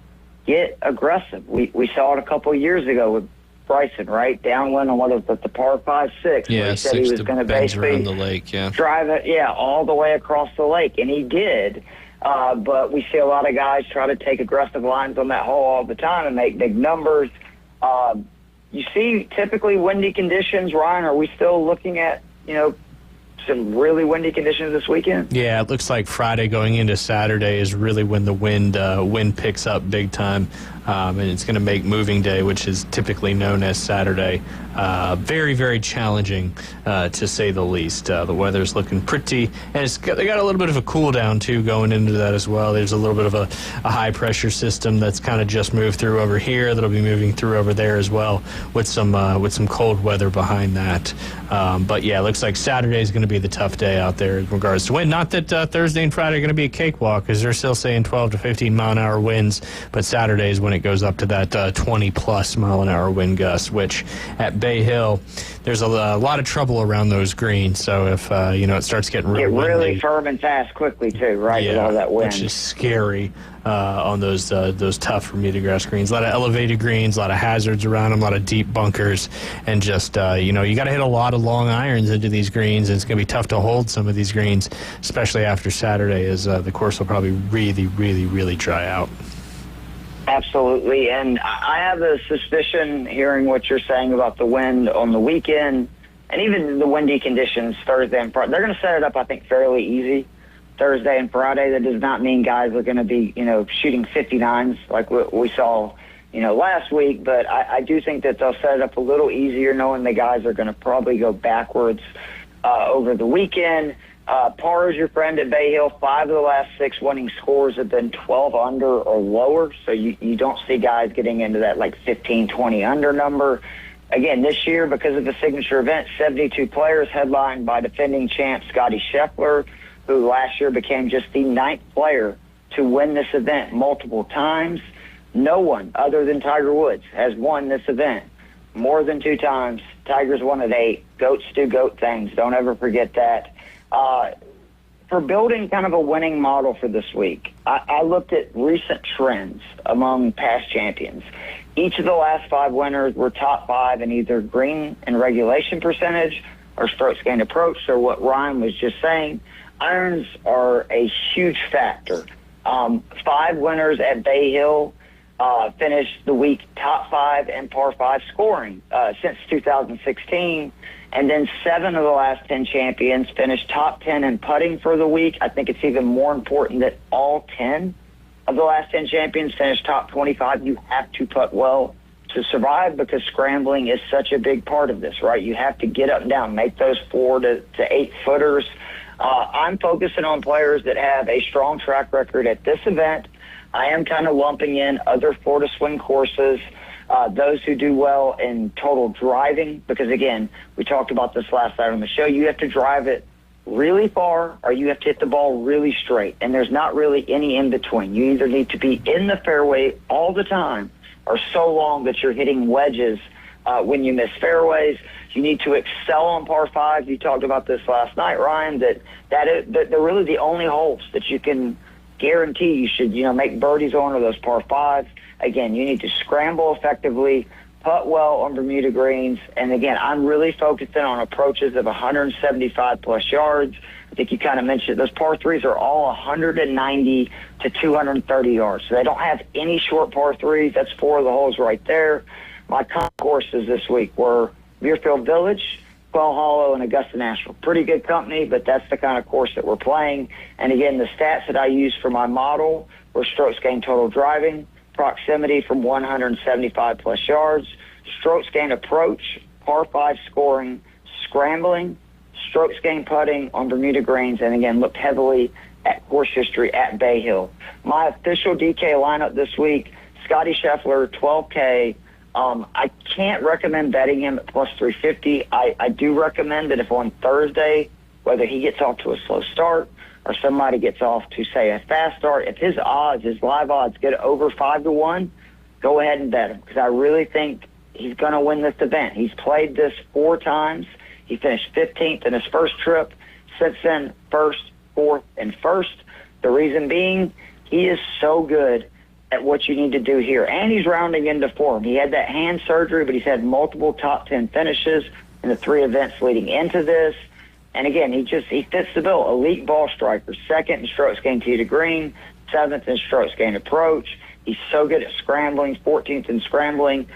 K: get aggressive. We saw it a couple of years ago with Bryson, right? Downwind on what was it, the par 5-6.
B: Yeah,
K: he said he was going to basically
B: around the lake, yeah.
K: drive it, all the way across the lake, and he did. But we see a lot of guys try to take aggressive lines on that hole all the time and make big numbers. You see typically windy conditions. Ryan, are we still looking at, some really windy conditions this weekend?
B: Yeah, it looks like Friday going into Saturday is really when the wind picks up big time, and it's going to make moving day, which is typically known as Saturday, very, very challenging, to say the least. The weather's looking pretty, and they got a little bit of a cool down, too, going into that as well. There's a little bit of a high-pressure system that's kind of just moved through over here that'll be moving through over there as well with some cold weather behind that. But, yeah, it looks like Saturday is going to be the tough day out there in regards to wind. Not that Thursday and Friday are going to be a cakewalk, because they're still saying 12 to 15 mile-an-hour winds, but Saturday is when it goes up to that 20-plus mile-an-hour wind gust, which at Bay Hill, there's a lot of trouble around those greens. So if, it starts getting
K: really firm and fast quickly, too, right, with all that wind.
B: Which is scary on those tough Bermuda grass greens. A lot of elevated greens, a lot of hazards around them, a lot of deep bunkers, and just, you got to hit a lot of long irons into these greens, and it's going to be tough to hold some of these greens, especially after Saturday, as the course will probably really, really, really dry out.
K: Absolutely, and I have a suspicion, hearing what you're saying about the wind on the weekend, and even the windy conditions Thursday and Friday. They're going to set it up, I think, fairly easy Thursday and Friday. That does not mean guys are going to be, shooting 59s like we saw, last week, but I do think that they'll set it up a little easier, knowing the guys are going to probably go backwards over the weekend. Par is your friend at Bay Hill. 5 of the last 6 winning scores have been 12 under or lower, so you don't see guys getting into that 15, 20 under number. Again, this year, because of the signature event, 72 players headlined by defending champ Scotty Scheffler, who last year became just the 9th player to win this event multiple times. No one other than Tiger Woods has won this event more than 2 times. Tiger's won at 8. Goats do goat things. Don't ever forget that. For building kind of a winning model for this week, I looked at recent trends among past champions. Each of the last 5 winners were top 5 in either green and regulation percentage or strokes gained approach. So what Ryan was just saying, irons are a huge factor. 5 winners at Bay Hill finished the week top 5 in par 5 scoring since 2016. And then 7 of the last 10 champions finished top 10 in putting for the week. I think it's even more important that all 10 of the last 10 champions finished top 25. You have to putt well to survive, because scrambling is such a big part of this, right? You have to get up and down, make those 4 to 8 footers. I'm focusing on players that have a strong track record at this event. I am kind of lumping in other Florida swing courses, those who do well in total driving, because, again, we talked about this last night on the show. You have to drive it really far or you have to hit the ball really straight, and there's not really any in between. You either need to be in the fairway all the time or so long that you're hitting wedges when you miss fairways. You need to excel on par 5. You talked about this last night, Ryan, that they're really the only holes that you can guarantee you should, make birdies on, or those par 5s. Again, you need to scramble effectively, putt well on Bermuda greens. And again, I'm really focusing on approaches of 175 plus yards. I think you kind of mentioned those par 3s are all 190 to 230 yards. So they don't have any short par 3s. That's 4 of the holes right there. My courses this week were Muirfield Village, Quail Hollow, and Augusta National. Pretty good company, but that's the kind of course that we're playing. And again, the stats that I used for my model were strokes gained total driving, proximity from 175 plus yards, strokes gained approach, par 5 scoring, scrambling, strokes gained putting on Bermuda greens, and again, looked heavily at course history at Bay Hill. My official DK lineup this week, Scotty Scheffler, 12K. I can't recommend betting him at plus 350. I do recommend that if on Thursday whether he gets off to a slow start or somebody gets off to, say, a fast start. If his live odds get over 5-1, go ahead and bet him, because I really think he's going to win this event. He's played this 4 times. He finished 15th in his first trip. Since then, 1st, 4th, and 1st. The reason being, he is so good at what you need to do here. And he's rounding into form. He had that hand surgery, but he's had multiple top 10 finishes in the 3 events leading into this. And again, he fits the bill. Elite ball striker, 2nd in strokes gained tee to green, 7th in strokes gained approach. He's so good at scrambling, 14th in scrambling.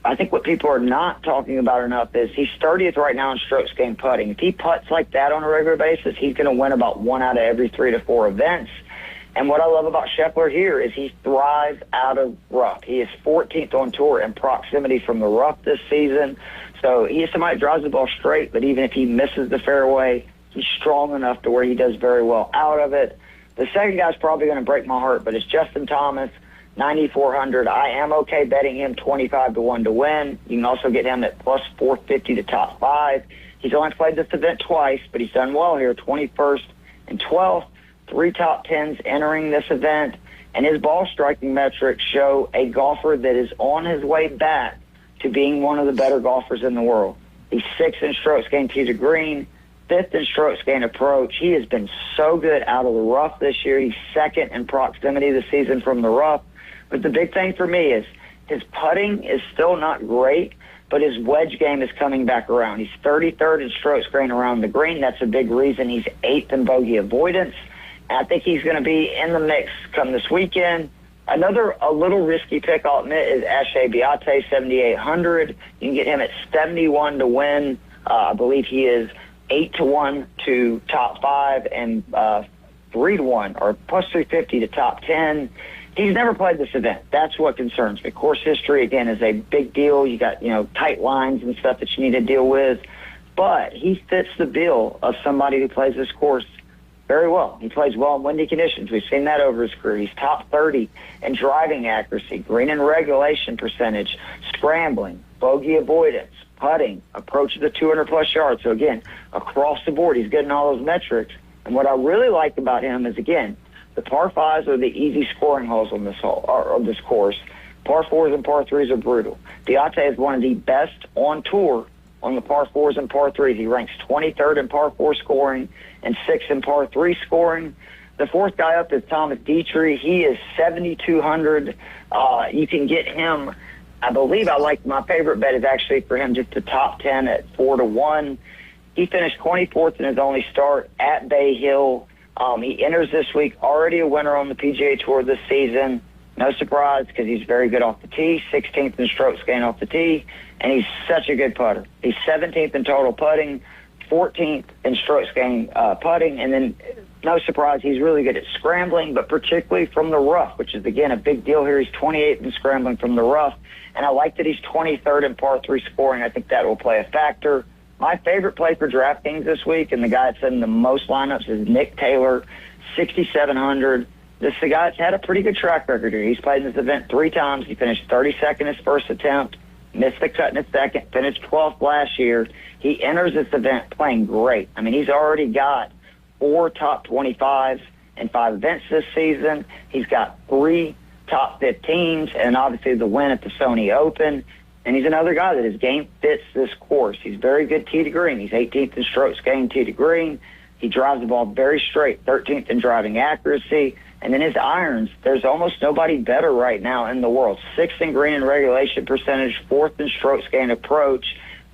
K: I think what people are not talking about enough is he's 30th right now in strokes gained putting. If he putts like that on a regular basis, he's going to win about 1 out of every 3 to 4 events. And what I love about Scheffler here is he thrives out of rough. He is 14th on tour in proximity from the rough this season. So he is somebody that drives the ball straight, but even if he misses the fairway, he's strong enough to where he does very well out of it. The second guy's probably going to break my heart, but it's Justin Thomas, 9,400. I am okay betting him 25-1 to win. You can also get him at plus 450 to top 5. He's only played this event twice, but he's done well here, 21st and 12th. 3 top 10s entering this event, and his ball striking metrics show a golfer that is on his way back to being one of the better golfers in the world. He's 6th in strokes gained tee to green, 5th in strokes gained approach. He has been so good out of the rough this year. He's 2nd in proximity this season from the rough. But the big thing for me is his putting is still not great, but his wedge game is coming back around. He's 33rd in strokes gained around the green. That's a big reason he's 8th in bogey avoidance. I think he's going to be in the mix come this weekend. A little risky pick, I'll admit, is Ashe Biate, 7,800. You can get him at 71 to win. I believe he is 8-1 to top 5 and 3-1 or plus 350 to top 10. He's never played this event. That's what concerns me. Course history, again, is a big deal. You got, tight lines and stuff that you need to deal with. But he fits the bill of somebody who plays this course very well. He plays well in windy conditions. We've seen that over his career. He's top 30 in driving accuracy, green and regulation percentage, scrambling, bogey avoidance, putting, approach to the 200-plus yards. So, again, across the board, he's good in all those metrics. And what I really like about him is, again, the par 5s are the easy scoring holes on this course. Par 4s and par 3s are brutal. Biate is one of the best on tour on the par 4s and par 3s. He ranks 23rd in par 4 scoring and 6th in par 3 scoring. The 4th guy up is Thomas Dietrich. He is 7,200. You can get him, I believe my favorite bet is actually for him just the top 10 at 4-1. He finished 24th in his only start at Bay Hill. He enters this week already a winner on the PGA Tour this season. No surprise, because he's very good off the tee, 16th in strokes gained off the tee, and he's such a good putter. He's 17th in total putting, 14th in strokes gained putting, and then no surprise, he's really good at scrambling, but particularly from the rough, which is, again, a big deal here. He's 28th in scrambling from the rough, and I like that he's 23rd in par 3 scoring. I think that will play a factor. My favorite play for DraftKings this week, and the guy that's in the most lineups, is Nick Taylor, 6,700. This is the guy that's had a pretty good track record here. He's played in this event 3 times. He finished 32nd his first attempt, missed the cut in his second, finished 12th last year. He enters this event playing great. I mean, he's already got 4 top 25s in 5 events this season. He's got 3 top 15s, and obviously the win at the Sony Open. And he's another guy that his game fits this course. He's very good tee to green. He's 18th in strokes gained tee to green. He drives the ball very straight, 13th in driving accuracy. And then his irons, there's almost nobody better right now in the world. 6th in green and regulation percentage, 4th in strokes gained approach.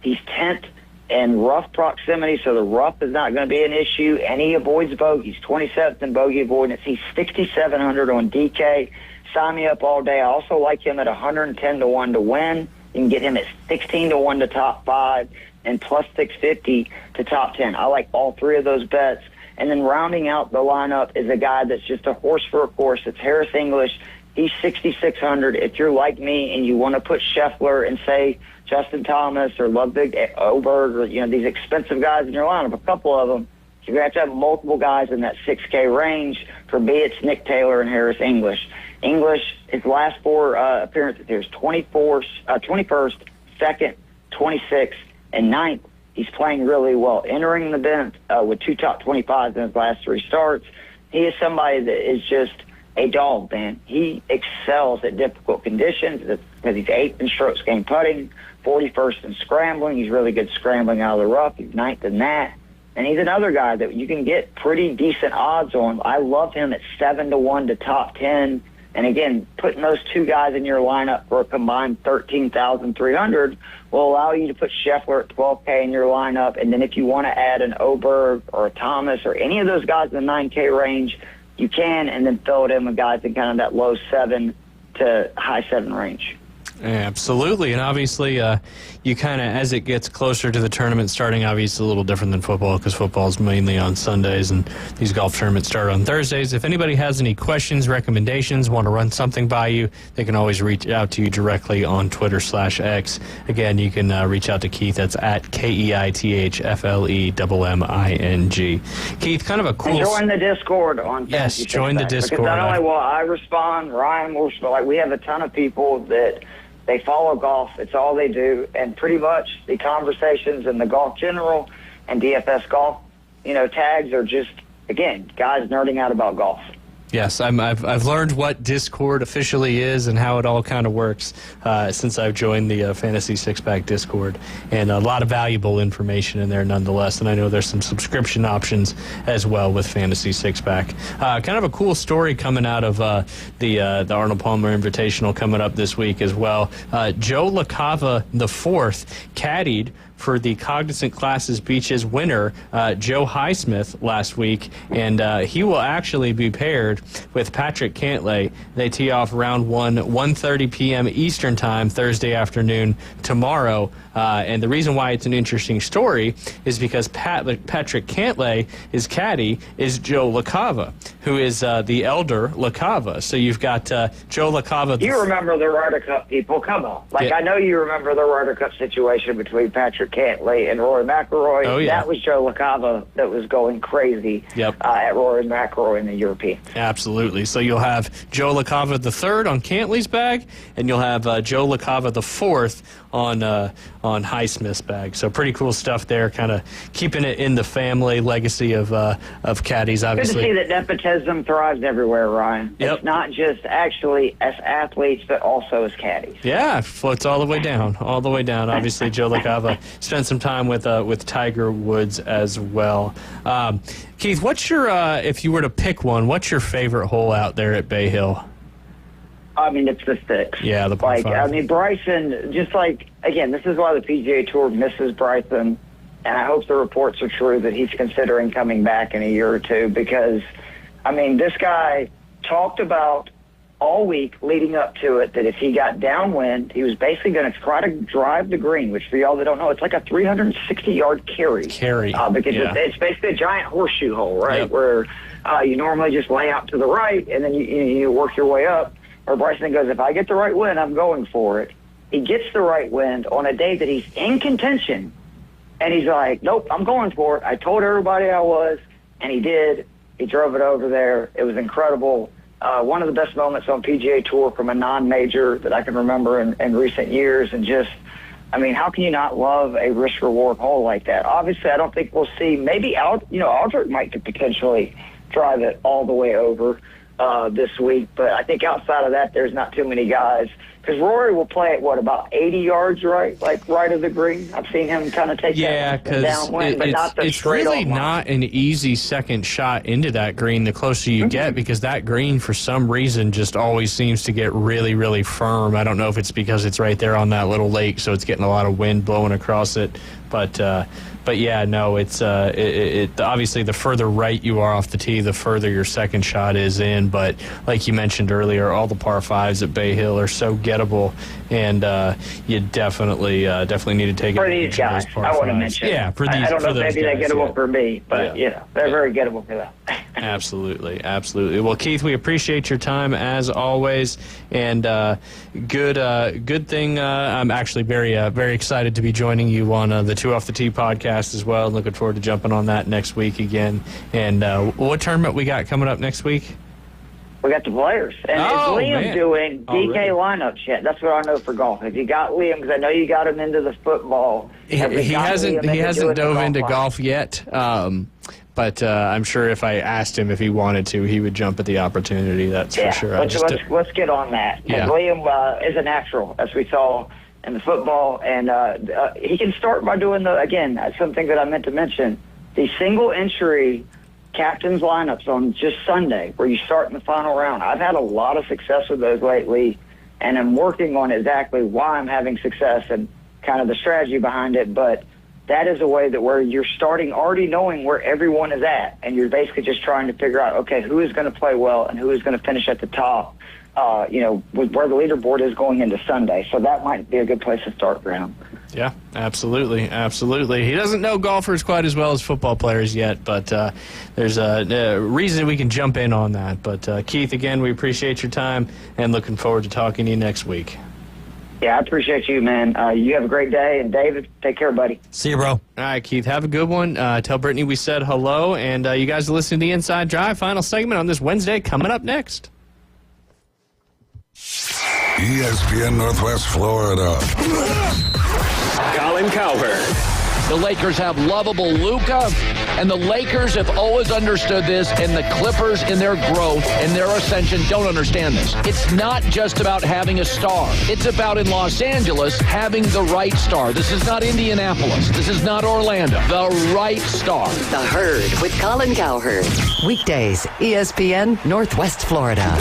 K: He's 10th in rough proximity, so the rough is not going to be an issue. And he avoids bogeys, 27th in bogey avoidance. He's 6,700 on DK. Sign me up all day. I also like him at 110-1 to win. You can get him at 16-1 to top 5 and plus 650 to top 10. I like all 3 of those bets. And then rounding out the lineup is a guy that's just a horse for a course. It's Harris English. He's 6,600. If you're like me and you want to put Scheffler and say Justin Thomas or Ludwig Oberg or these expensive guys in your lineup, a couple of them, you're going to have multiple guys in that 6K range. For me, it's Nick Taylor and Harris English. English, his last 4 appearances here is 21st, 2nd, 26th, and 9th. He's playing really well. Entering the bench with 2 top 25s in his last 3 starts, he is somebody that is just a dog, man. He excels at difficult conditions because he's 8th in strokes gained putting, 41st in scrambling. He's really good scrambling out of the rough. He's 9th in that. And he's another guy that you can get pretty decent odds on. I love him at 7-1 to top 10. And again, putting those 2 guys in your lineup for a combined 13,300 will allow you to put Scheffler at 12K in your lineup. And then if you want to add an Oberg or a Thomas or any of those guys in the 9K range, you can, and then fill it in with guys in kind of that low 7 to high 7 range.
B: Absolutely, and obviously you kind of, as it gets closer to the tournament starting, obviously a little different than football because football is mainly on Sundays and these golf tournaments start on Thursdays. If anybody has any questions, recommendations, want to run something by you, they can always reach out to you directly on Twitter/X. Again, you can reach out to Keith. That's at KEITHFLEMMING. Keith, kind of a cool...
K: And join the Discord on
B: Yes, join the Discord.
K: Because not only will I respond, Ryan will respond. Like, we have a ton of people that... They follow golf. It's all they do. And pretty much the conversations in the Golf General and DFS golf, tags are just, again, guys nerding out about golf.
B: Yes, I've learned what Discord officially is and how it all kind of works since I've joined the Fantasy Six-Pack Discord, and a lot of valuable information in there nonetheless. And I know there's some subscription options as well with Fantasy Six-Pack. Kind of a cool story coming out of the Arnold Palmer Invitational coming up this week as well. Joe LaCava IV caddied for the Cognizant Classes Beaches winner, Joe Highsmith, last week, and he will actually be paired with Patrick Cantlay. They tee off round 1, 1:30 p.m. Eastern Time, Thursday afternoon, tomorrow. And the reason why it's an interesting story is because Patrick Cantlay, his caddy, is Joe LaCava, who is the elder LaCava. So you've got Joe LaCava.
K: You remember the Ryder Cup, people. Come on. I know you remember the Ryder Cup situation between Patrick Cantlay and Rory McIlroy.
B: Oh, yeah.
K: That was Joe LaCava that was going crazy at Rory McIlroy in the European.
B: Absolutely. So you'll have Joe LaCava III on Cantlay's bag, and you'll have Joe LaCava IV on Highsmith's bag. So pretty cool stuff there, kind of keeping it in the family legacy of caddies, obviously.
K: Good to see that nepotism thrives everywhere, Ryan.
B: Yep.
K: It's not just actually as athletes, but also as caddies.
B: Yeah, floats all the way down, Obviously, Joe LaCava spent some time with Tiger Woods as well. Keith, what's your, if you were to pick one, what's your favorite hole out there at Bay Hill?
K: I mean, it's the sticks.
B: Yeah, the par 5.
K: I mean, Bryson, just again, this is why the PGA Tour misses Bryson, and I hope the reports are true that he's considering coming back in a year or two because, I mean, this guy talked about all week leading up to it that if he got downwind, he was basically going to try to drive the green, which for y'all that don't know, it's like a 360-yard carry. Because it's basically a giant horseshoe hole, right,
B: yep.
K: where you normally just lay out to the right, and then you work your way up. Or Bryson goes, if I get the right wind, I'm going for it. He gets the right wind on a day that he's in contention, and he's like, nope, I'm going for it. I told everybody I was, and he did. He drove it over there. It was incredible. One of the best moments on PGA Tour from a non-major that I can remember in recent years, and just, I mean, how can you not love a risk-reward hole like that? Obviously, I don't think we'll see. Maybe Aldrich might could potentially drive it all the way over this week, but I think outside of that, there's not too many guys. Because Rory will play at, about 80 yards, right? Like right of the green? I've seen him kind of take that downwind, but not the straight
B: it's really
K: on line.
B: not an easy second shot into that green the closer you get, because that green, for some reason, just always seems to get really, really firm. I don't know if it's because it's right there on that little lake, so it's getting a lot of wind blowing across it. But yeah, no, it's obviously the further right you are off the tee, the further your second shot is in. But like you mentioned earlier, all the par 5s at Bay Hill are so gettable, and you definitely need to take
K: for these guys. I want to mention.
B: Yeah, for these.
K: I don't know if maybe they're gettable
B: yeah.
K: for me, but they're very gettable for them.
B: Absolutely. Well, Keith, we appreciate your time as always, and good thing. I'm actually very excited to be joining you on the Two Off the Tee podcast as well. Looking forward to jumping on that next week again. And what tournament we got coming up next week?
K: We got the players. And is Liam doing DK lineups yet? That's what I know for golf. If you got Liam, because I know you got him into the football.
B: He hasn't dove into golf yet. But I'm sure if I asked him if he wanted to, he would jump at the opportunity. That's for sure.
K: Let's get on that.
B: Yeah.
K: Liam is a natural, as we saw in the football, and he can start by doing that's something that I meant to mention, the single entry captain's lineups on just Sunday, where you start in the final round. I've had a lot of success with those lately, and I'm working on exactly why I'm having success and kind of the strategy behind it. But that is a way that where you're starting already knowing where everyone is at, and you're basically just trying to figure out, okay, who is going to play well and who is going to finish at the top, with where the leaderboard is going into Sunday. So that might be a good place to start for him.
B: Yeah, absolutely. He doesn't know golfers quite as well as football players yet, but there's a reason we can jump in on that. But, Keith, again, we appreciate your time and looking forward to talking to you next week.
K: Yeah, I appreciate you, man. You have a great day. And, David, take care, buddy.
A: See you, bro.
B: All right, Keith, have a good one. Tell Brittany we said hello, and you guys are listening to The Inside Drive. Final segment on this Wednesday coming up next.
C: ESPN Northwest Florida.
N: Colin Cowherd. The Lakers have lovable Luka, and the Lakers have always understood this, and the Clippers in their growth and their ascension don't understand this. It's not just about having a star. It's about, in Los Angeles, having the right star. This is not Indianapolis. This is not Orlando. The right star.
L: The Herd with Colin Cowherd. Weekdays, ESPN Northwest Florida.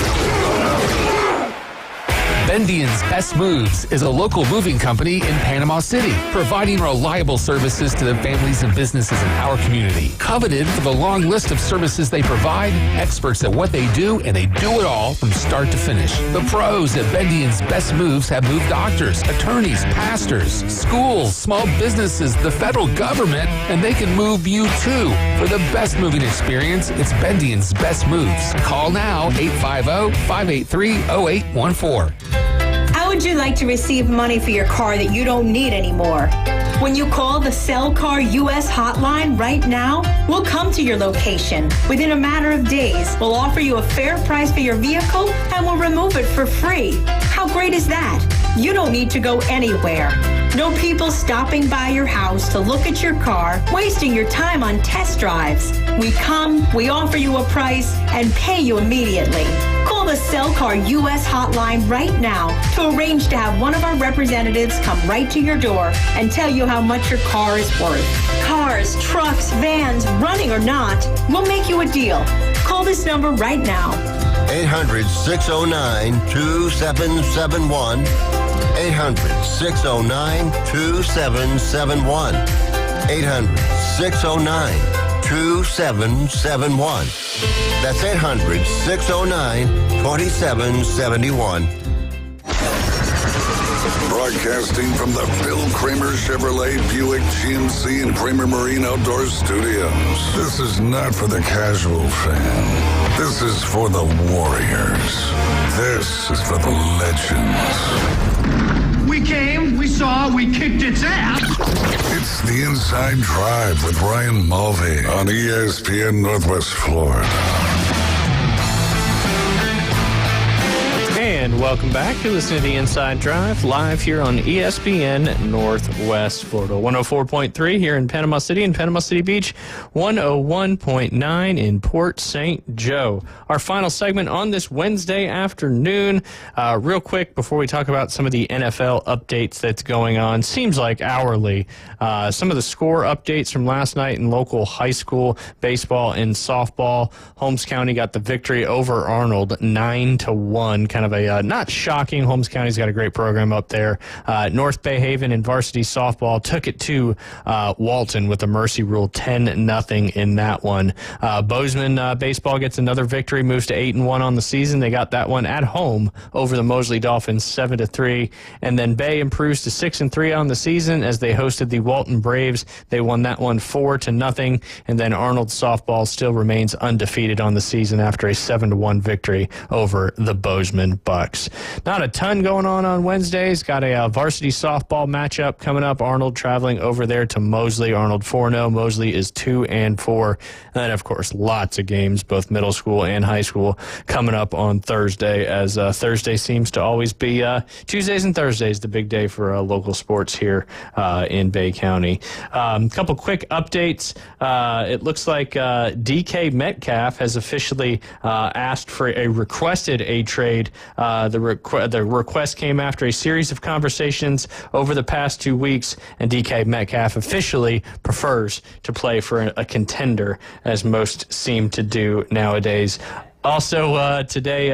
H: Bendian's Best Moves is a local moving company in Panama City, providing reliable services to the families and businesses in our community. Coveted for the long list of services they provide, experts at what they do, and they do it all from start to finish. The pros at Bendian's Best Moves have moved doctors, attorneys, pastors, schools, small businesses, the federal government, and they can move you too. For the best moving experience, it's Bendian's Best Moves. Call now, 850-583-0814.
O: How would you like to receive money for your car that you don't need anymore? When you call the Sell Car US hotline right now, we'll come to your location. Within a matter of days, we'll offer you a fair price for your vehicle and we'll remove it for free. How great is that? You don't need to go anywhere. No people stopping by your house to look at your car, wasting your time on test drives. We come, we offer you a price, and pay you immediately. Call the Sell Car US hotline right now to arrange to have one of our representatives come right to your door and tell you how much your car is worth. Cars, trucks, vans, running or not, we'll make you a deal. Call this number right now.
P: 800-609-2771. 800-609-2771. 800-609-2771. That's 800-609-2771.
C: Broadcasting from the Bill Kramer Chevrolet Buick GMC and Kramer Marine Outdoor Studios. This is not for the casual fan. This is for the warriors. This is for the legends.
I: We came, we saw, we kicked its ass.
C: It's The Inside Drive with Ryan Mulvey on ESPN Northwest Florida.
B: And welcome back. You're listening to The Inside Drive, live here on ESPN Northwest Florida. 104.3 here in Panama City and Panama City Beach, 101.9 in Port St. Joe. Our final segment on this Wednesday afternoon. Real quick, before we talk about some of the NFL updates that's going on, seems like hourly. Some of the score updates from last night in local high school baseball and softball. Holmes County got the victory over Arnold 9-1. Kind of a not shocking. Holmes County's got a great program up there. North Bay Haven in varsity softball took it to Walton with a mercy rule 10-0 in that one. Bozeman baseball gets another victory, moves to 8-1 on the season. They got that one at home over the Mosley Dolphins 7-3. And then Bay improves to 6-3 on the season as they hosted the Walton Braves. They won that one 4-0. And then Arnold softball still remains undefeated on the season after a 7-1 victory over the Bozeman Bucks. Seahawks. Not a ton going on Wednesdays. Got a varsity softball matchup coming up. Arnold traveling over there to Mosley. Arnold 4-0. Mosley is 2-4. And then, of course, lots of games, both middle school and high school, coming up on Thursday, as Thursday seems to always be Tuesdays and Thursdays, the big day for local sports here in Bay County. Couple quick updates. It looks like DK Metcalf has officially requested a trade. The request came after a series of conversations over the past 2 weeks, and DK Metcalf officially prefers to play for a contender, as most seem to do nowadays. Also, today,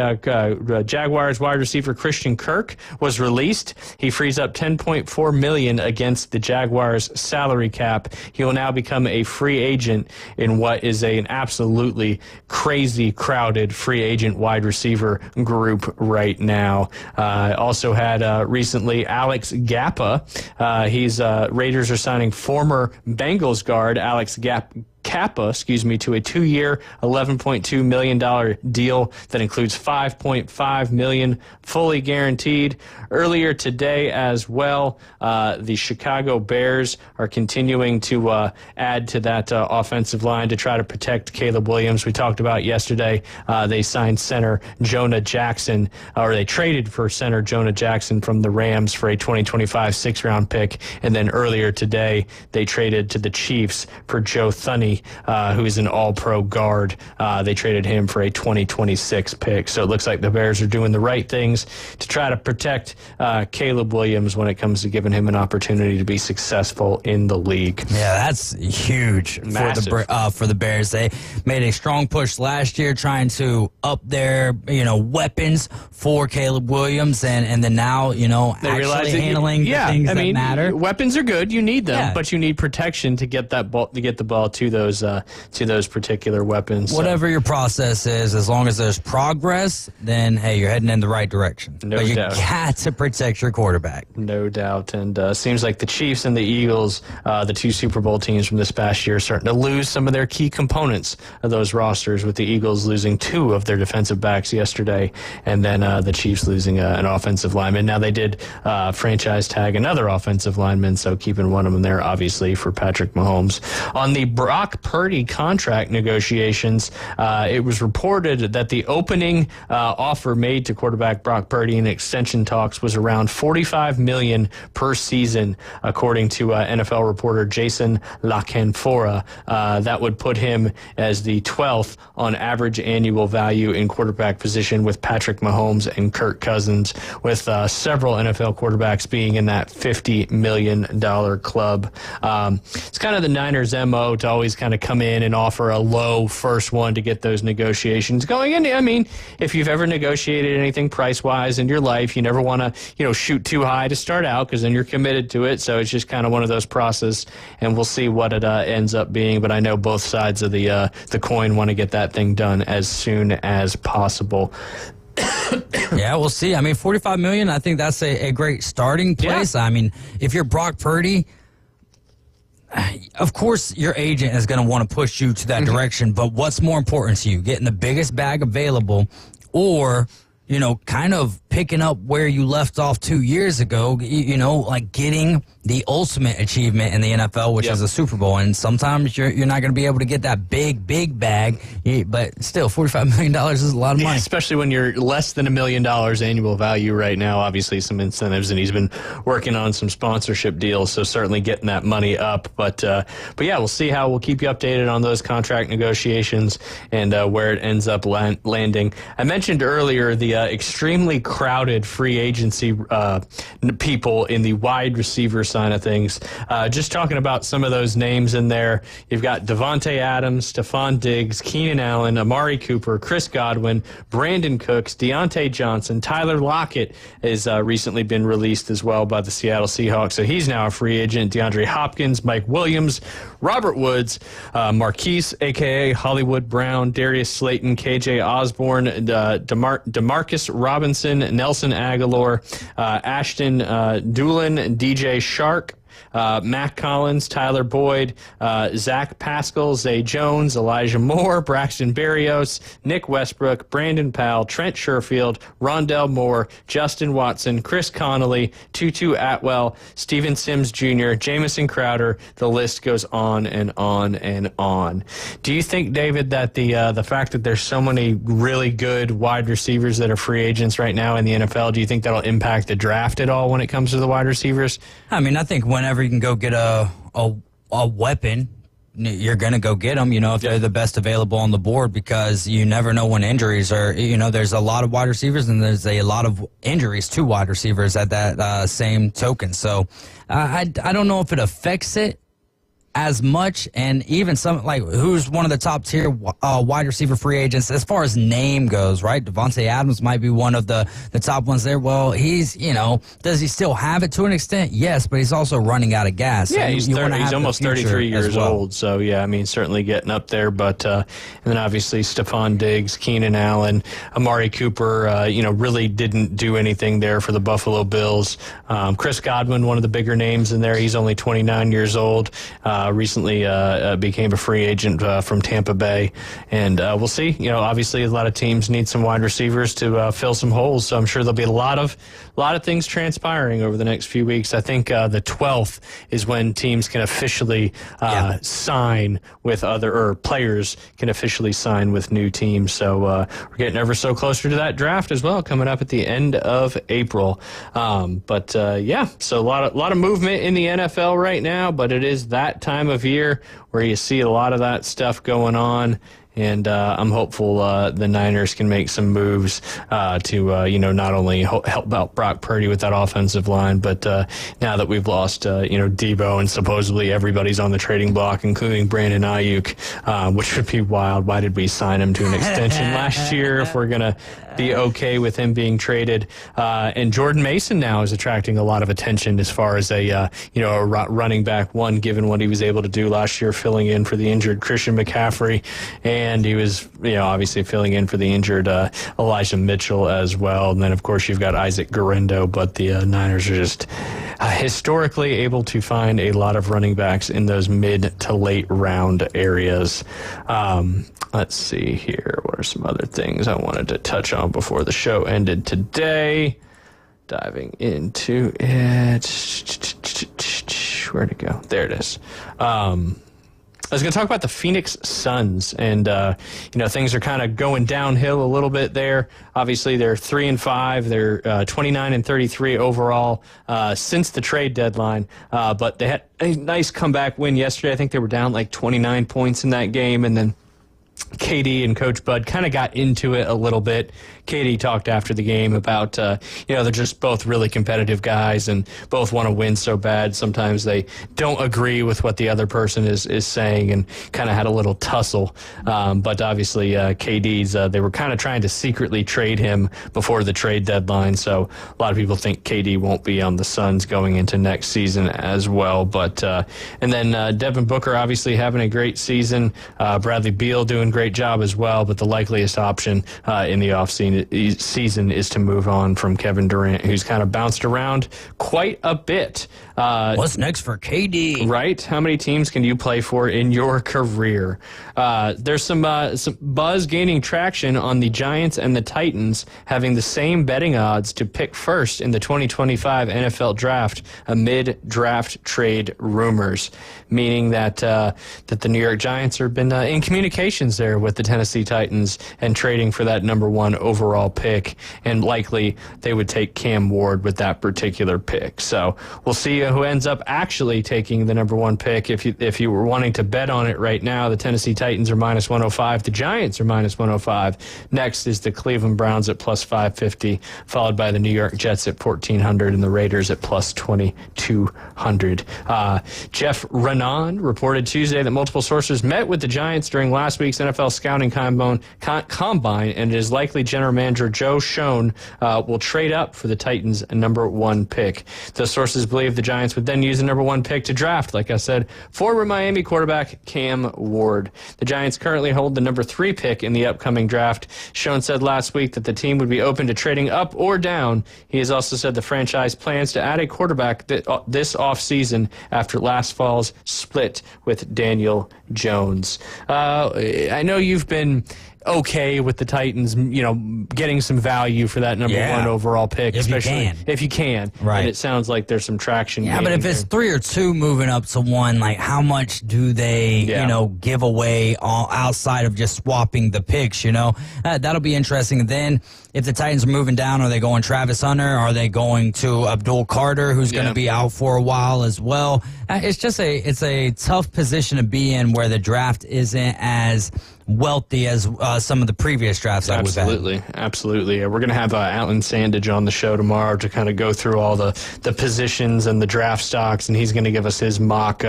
B: Jaguars wide receiver Christian Kirk was released. He frees up $10.4 million against the Jaguars' salary cap. He will now become a free agent in what is an absolutely crazy crowded free agent wide receiver group right now. Also had recently Alex Gappa. Raiders are signing former Bengals guard Alex Kappa, to a 2-year, $11.2 million deal that includes $5.5 million fully guaranteed. Earlier today as well, the Chicago Bears are continuing to add to that offensive line to try to protect Caleb Williams. We talked about yesterday, they signed center Jonah Jackson, or they traded for center Jonah Jackson from the Rams for a 2025 6th-round pick. And then earlier today, they traded to the Chiefs for Joe Thuney, who is an all-pro guard. They traded him for a 2026 pick. So it looks like the Bears are doing the right things to try to protect Caleb Williams when it comes to giving him an opportunity to be successful in the league.
A: Yeah, that's huge for the Bears. They made a strong push last year trying to up their weapons for Caleb Williams, and then now
B: they
A: actually handling the things that matter.
B: Weapons are good. You need them, but you need protection to get that ball to those particular weapons.
A: Whatever your process is, as long as there's progress, then hey, you're heading in the right direction.
B: No
A: but you
B: doubt.
A: got to protect your quarterback.
B: No doubt. And seems like the Chiefs and the Eagles, the two Super Bowl teams from this past year, are starting to lose some of their key components of those rosters, with the Eagles losing 2 of their defensive backs yesterday, and then the Chiefs losing an offensive lineman. Now, they did franchise tag another offensive lineman, so keeping one of them there, obviously, for Patrick Mahomes. On the Brock Purdy contract negotiations, it was reported that the opening offer made to quarterback Brock Purdy in extension talks was around $45 million per season, according to NFL reporter Jason LaCanfora. That would put him as the 12th on average annual value in quarterback position, with Patrick Mahomes and Kirk Cousins, with several NFL quarterbacks being in that $50 million club. It's kind of the Niners' MO to always kind of come in and offer a low first one to get those negotiations going. And I mean, if you've ever negotiated anything price-wise in your life, you never want to, shoot too high to start out, because then you're committed to it. So it's just kind of one of those processes, and we'll see what it ends up being. But I know both sides of the coin want to get that thing done as soon as possible.
A: Yeah, we'll see. I mean, $45 million, I think that's a great starting place. Yeah. I mean, if you're Brock Purdy, of course your agent is going to want to push you to that direction, but what's more important to you, getting the biggest bag available, or kind of picking up where you left off 2 years ago, like getting the ultimate achievement in the NFL, which is a Super Bowl. And sometimes you're not going to be able to get that big bag, but still, $45 million is a lot of money.
B: Especially when you're less than $1 million annual value right now. Obviously, some incentives, and he's been working on some sponsorship deals, so certainly getting that money up. But yeah, we'll see how we'll keep you updated on those contract negotiations and where it ends up landing. I mentioned earlier the extremely crowded free agency people in the wide receiver side of things. Just talking about some of those names in there. You've got Devontae Adams, Stephon Diggs, Keenan Allen, Amari Cooper, Chris Godwin, Brandon Cooks, Deontay Johnson, Tyler Lockett has recently been released as well by the Seattle Seahawks, so he's now a free agent. DeAndre Hopkins, Mike Williams, Robert Woods, Marquise, a.k.a. Hollywood Brown, Darius Slayton, KJ Osborne, Demarcus Robinson, Nelson Aguilar, Ashton Doolin, DJ Shark, Mac Collins, Tyler Boyd, Zach Pascal, Zay Jones, Elijah Moore, Braxton Berrios, Nick Westbrook, Brandon Powell, Trent Sherfield, Rondell Moore, Justin Watson, Chris Connolly, Tutu Atwell, Steven Sims Jr., Jamison Crowder. The list goes on and on and on. Do you think, David, that the fact that there's so many really good wide receivers that are free agents right now in the NFL, do you think that'll impact the draft at all when it comes to the wide receivers?
A: I mean, I think whenever you can go get a weapon, you're going to go get them, if they're the best available on the board, because you never know when injuries are, there's a lot of wide receivers and there's a lot of injuries to wide receivers at that same token. So I don't know if it affects it as much, and even some, like, who's one of the top tier wide receiver free agents as far as name goes, right? Devontae Adams might be one of the top ones there. Well, he's, does he still have it to an extent? Yes, but he's also running out of gas.
B: Yeah,
A: so
B: he's almost 33 years old, so yeah, I mean, certainly getting up there, but and then obviously Stephon Diggs, Keenan Allen, Amari Cooper, really didn't do anything there for the Buffalo Bills. Chris Godwin, one of the bigger names in there, he's only 29 years old. Recently became a free agent from Tampa Bay, and we'll see. Obviously a lot of teams need some wide receivers to fill some holes, so I'm sure there'll be a lot of things transpiring over the next few weeks. I think the 12th is when teams can officially sign with or players can officially sign with new teams. So we're getting ever so closer to that draft as well, coming up at the end of April. So a lot of movement in the NFL right now, but it is that time of year where you see a lot of that stuff going on. And I'm hopeful the Niners can make some moves to, not only help out Brock Purdy with that offensive line, but now that we've lost, Debo, and supposedly everybody's on the trading block, including Brandon Ayuk, which would be wild. Why did we sign him to an extension last year if we're going to be okay with him being traded? And Jordan Mason now is attracting a lot of attention as far as a running back one, given what he was able to do last year, filling in for the injured Christian McCaffrey. And he was, obviously filling in for the injured Elijah Mitchell as well. And then, of course, you've got Isaac Guerrero, but the Niners are just historically able to find a lot of running backs in those mid to late round areas. Let's see here. What are some other things I wanted to touch on before the show ended today? Diving into it. Where'd it go? There it is. I was going to talk about the Phoenix Suns, and things are kind of going downhill a little bit there. Obviously, they're 3-5. They're 29-33 overall since the trade deadline. But they had a nice comeback win yesterday. I think they were down like 29 points in that game, and then KD and Coach Bud kind of got into it a little bit. KD talked after the game about, they're just both really competitive guys and both want to win so bad. Sometimes they don't agree with what the other person is saying, and kind of had a little tussle. But obviously, KD's, they were kind of trying to secretly trade him before the trade deadline. So a lot of people think KD won't be on the Suns going into next season as well. But, and then Devin Booker obviously having a great season. Bradley Beal doing a great job as well, but the likeliest option in the offseason is to move on from Kevin Durant, who's kind of bounced around quite a bit.
A: What's next for KD?
B: Right? How many teams can you play for in your career? There's some buzz gaining traction on the Giants and the Titans having the same betting odds to pick first in the 2025 NFL Draft amid draft trade rumors, meaning that the New York Giants have been in communications there with the Tennessee Titans and trading for that number one overall pick, and likely they would take Cam Ward with that particular pick. So we'll see who ends up actually taking the number one pick. If you were wanting to bet on it right now, the Tennessee Titans are minus 105. The Giants are minus 105. Next is the Cleveland Browns at plus 550, followed by the New York Jets at 1,400 and the Raiders at plus 2,200. Jeff Renan reported Tuesday that multiple sources met with the Giants during last week's NFL scouting combine, and it is likely general manager Joe Schoen will trade up for the Titans' number 1 pick. The sources believe the Giants would then use the number 1 pick to draft, like I said, former Miami quarterback Cam Ward. The Giants currently hold the number 3 pick in the upcoming draft. Schoen said last week that the team would be open to trading up or down. He has also said the franchise plans to add a quarterback this offseason after last fall's split with Daniel Jones. I know you've been okay with the Titans, getting some value for that number 1 overall pick, especially if you can.
A: Right.
B: And it sounds like there's some traction.
A: Yeah, but if it's 3 or 2 moving up to 1, like how much do they, give away outside of just swapping the picks? That'll be interesting. Then, if the Titans are moving down, are they going Travis Hunter? Are they going to Abdul Carter, who's going to be out for a while as well? It's a tough position to be in where the draft isn't as wealthy as some of the previous drafts that we've had.
B: Absolutely. We're going to have Alan Sandage on the show tomorrow to kind of go through all the positions and the draft stocks, and he's going to give us his mock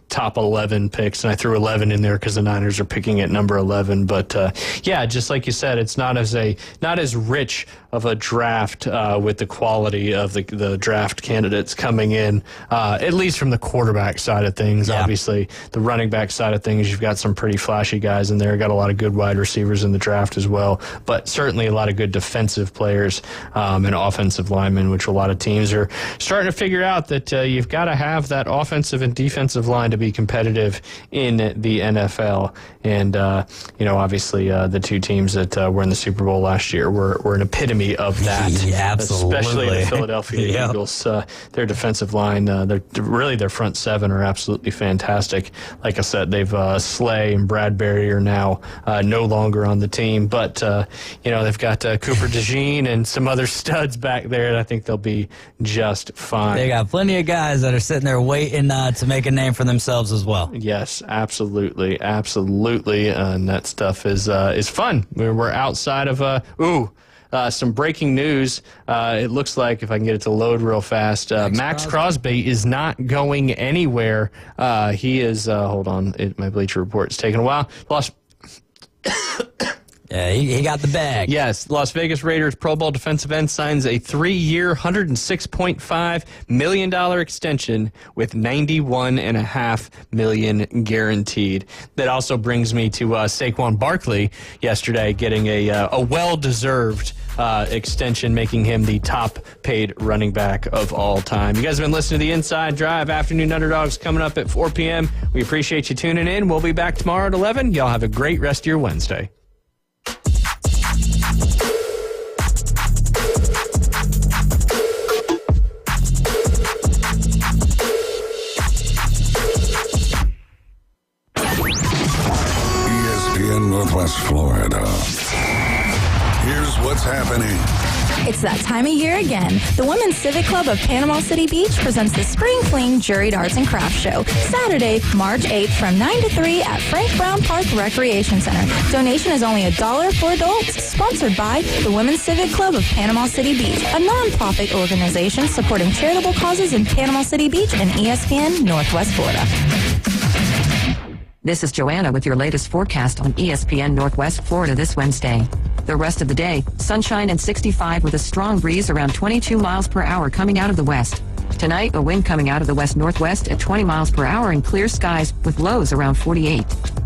B: top 11 picks. And I threw 11 in there because the Niners are picking at number 11. But just like you said, it's not as rich of a draft with the quality of the draft candidates coming in, at least from the quarterback side of things. Yeah. Obviously, the running back side of things, you've got some pretty flashy guys in there. Got a lot of good wide receivers in the draft as well, but certainly a lot of good defensive players and offensive linemen, which a lot of teams are starting to figure out that you've got to have that offensive and defensive line to be competitive in the NFL. And, obviously the 2 teams that were in the Super Bowl last year were an epitome of that.
A: Yeah, absolutely.
B: Especially the Philadelphia Eagles. Their defensive line, their front 7 are absolutely fantastic. Like I said, they've Slay and Bradbury are now no longer on the team, but they've got Cooper DeJean and some other studs back there, and I think they'll be just fine.
A: They got plenty of guys that are sitting there waiting to make a name for themselves as well.
B: Yes, absolutely, and that stuff is fun. We're outside of some breaking news. It looks like, if I can get it to load real fast, Max Crosby is not going anywhere. He is, hold on, my Bleacher Report's taking a while.
A: Yeah, he got the bag.
B: Yes, Las Vegas Raiders Pro Bowl defensive end signs a 3-year, $106.5 million extension with $91.5 million guaranteed. That also brings me to Saquon Barkley yesterday getting a well-deserved extension, making him the top-paid running back of all time. You guys have been listening to the Inside Drive. Afternoon Underdogs coming up at 4 p.m. We appreciate you tuning in. We'll be back tomorrow at 11. Y'all have a great rest of your Wednesday.
C: ESPN Northwest Florida. Here's what's happening.
Q: It's that time of year again. The Women's Civic Club of Panama City Beach presents the Spring Fling Juried Arts and Crafts Show, Saturday, March 8th from 9 to 3 at Frank Brown Park Recreation Center. Donation is only $1 for adults, sponsored by the Women's Civic Club of Panama City Beach, a non-profit organization supporting charitable causes in Panama City Beach and ESPN Northwest Florida.
D: This is Joanna with your latest forecast on ESPN Northwest Florida this Wednesday. The rest of the day, sunshine and 65 with a strong breeze around 22 miles per hour coming out of the west. Tonight, a wind coming out of the west-northwest at 20 miles per hour and clear skies with lows around 48.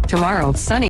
D: Tomorrow, sunny.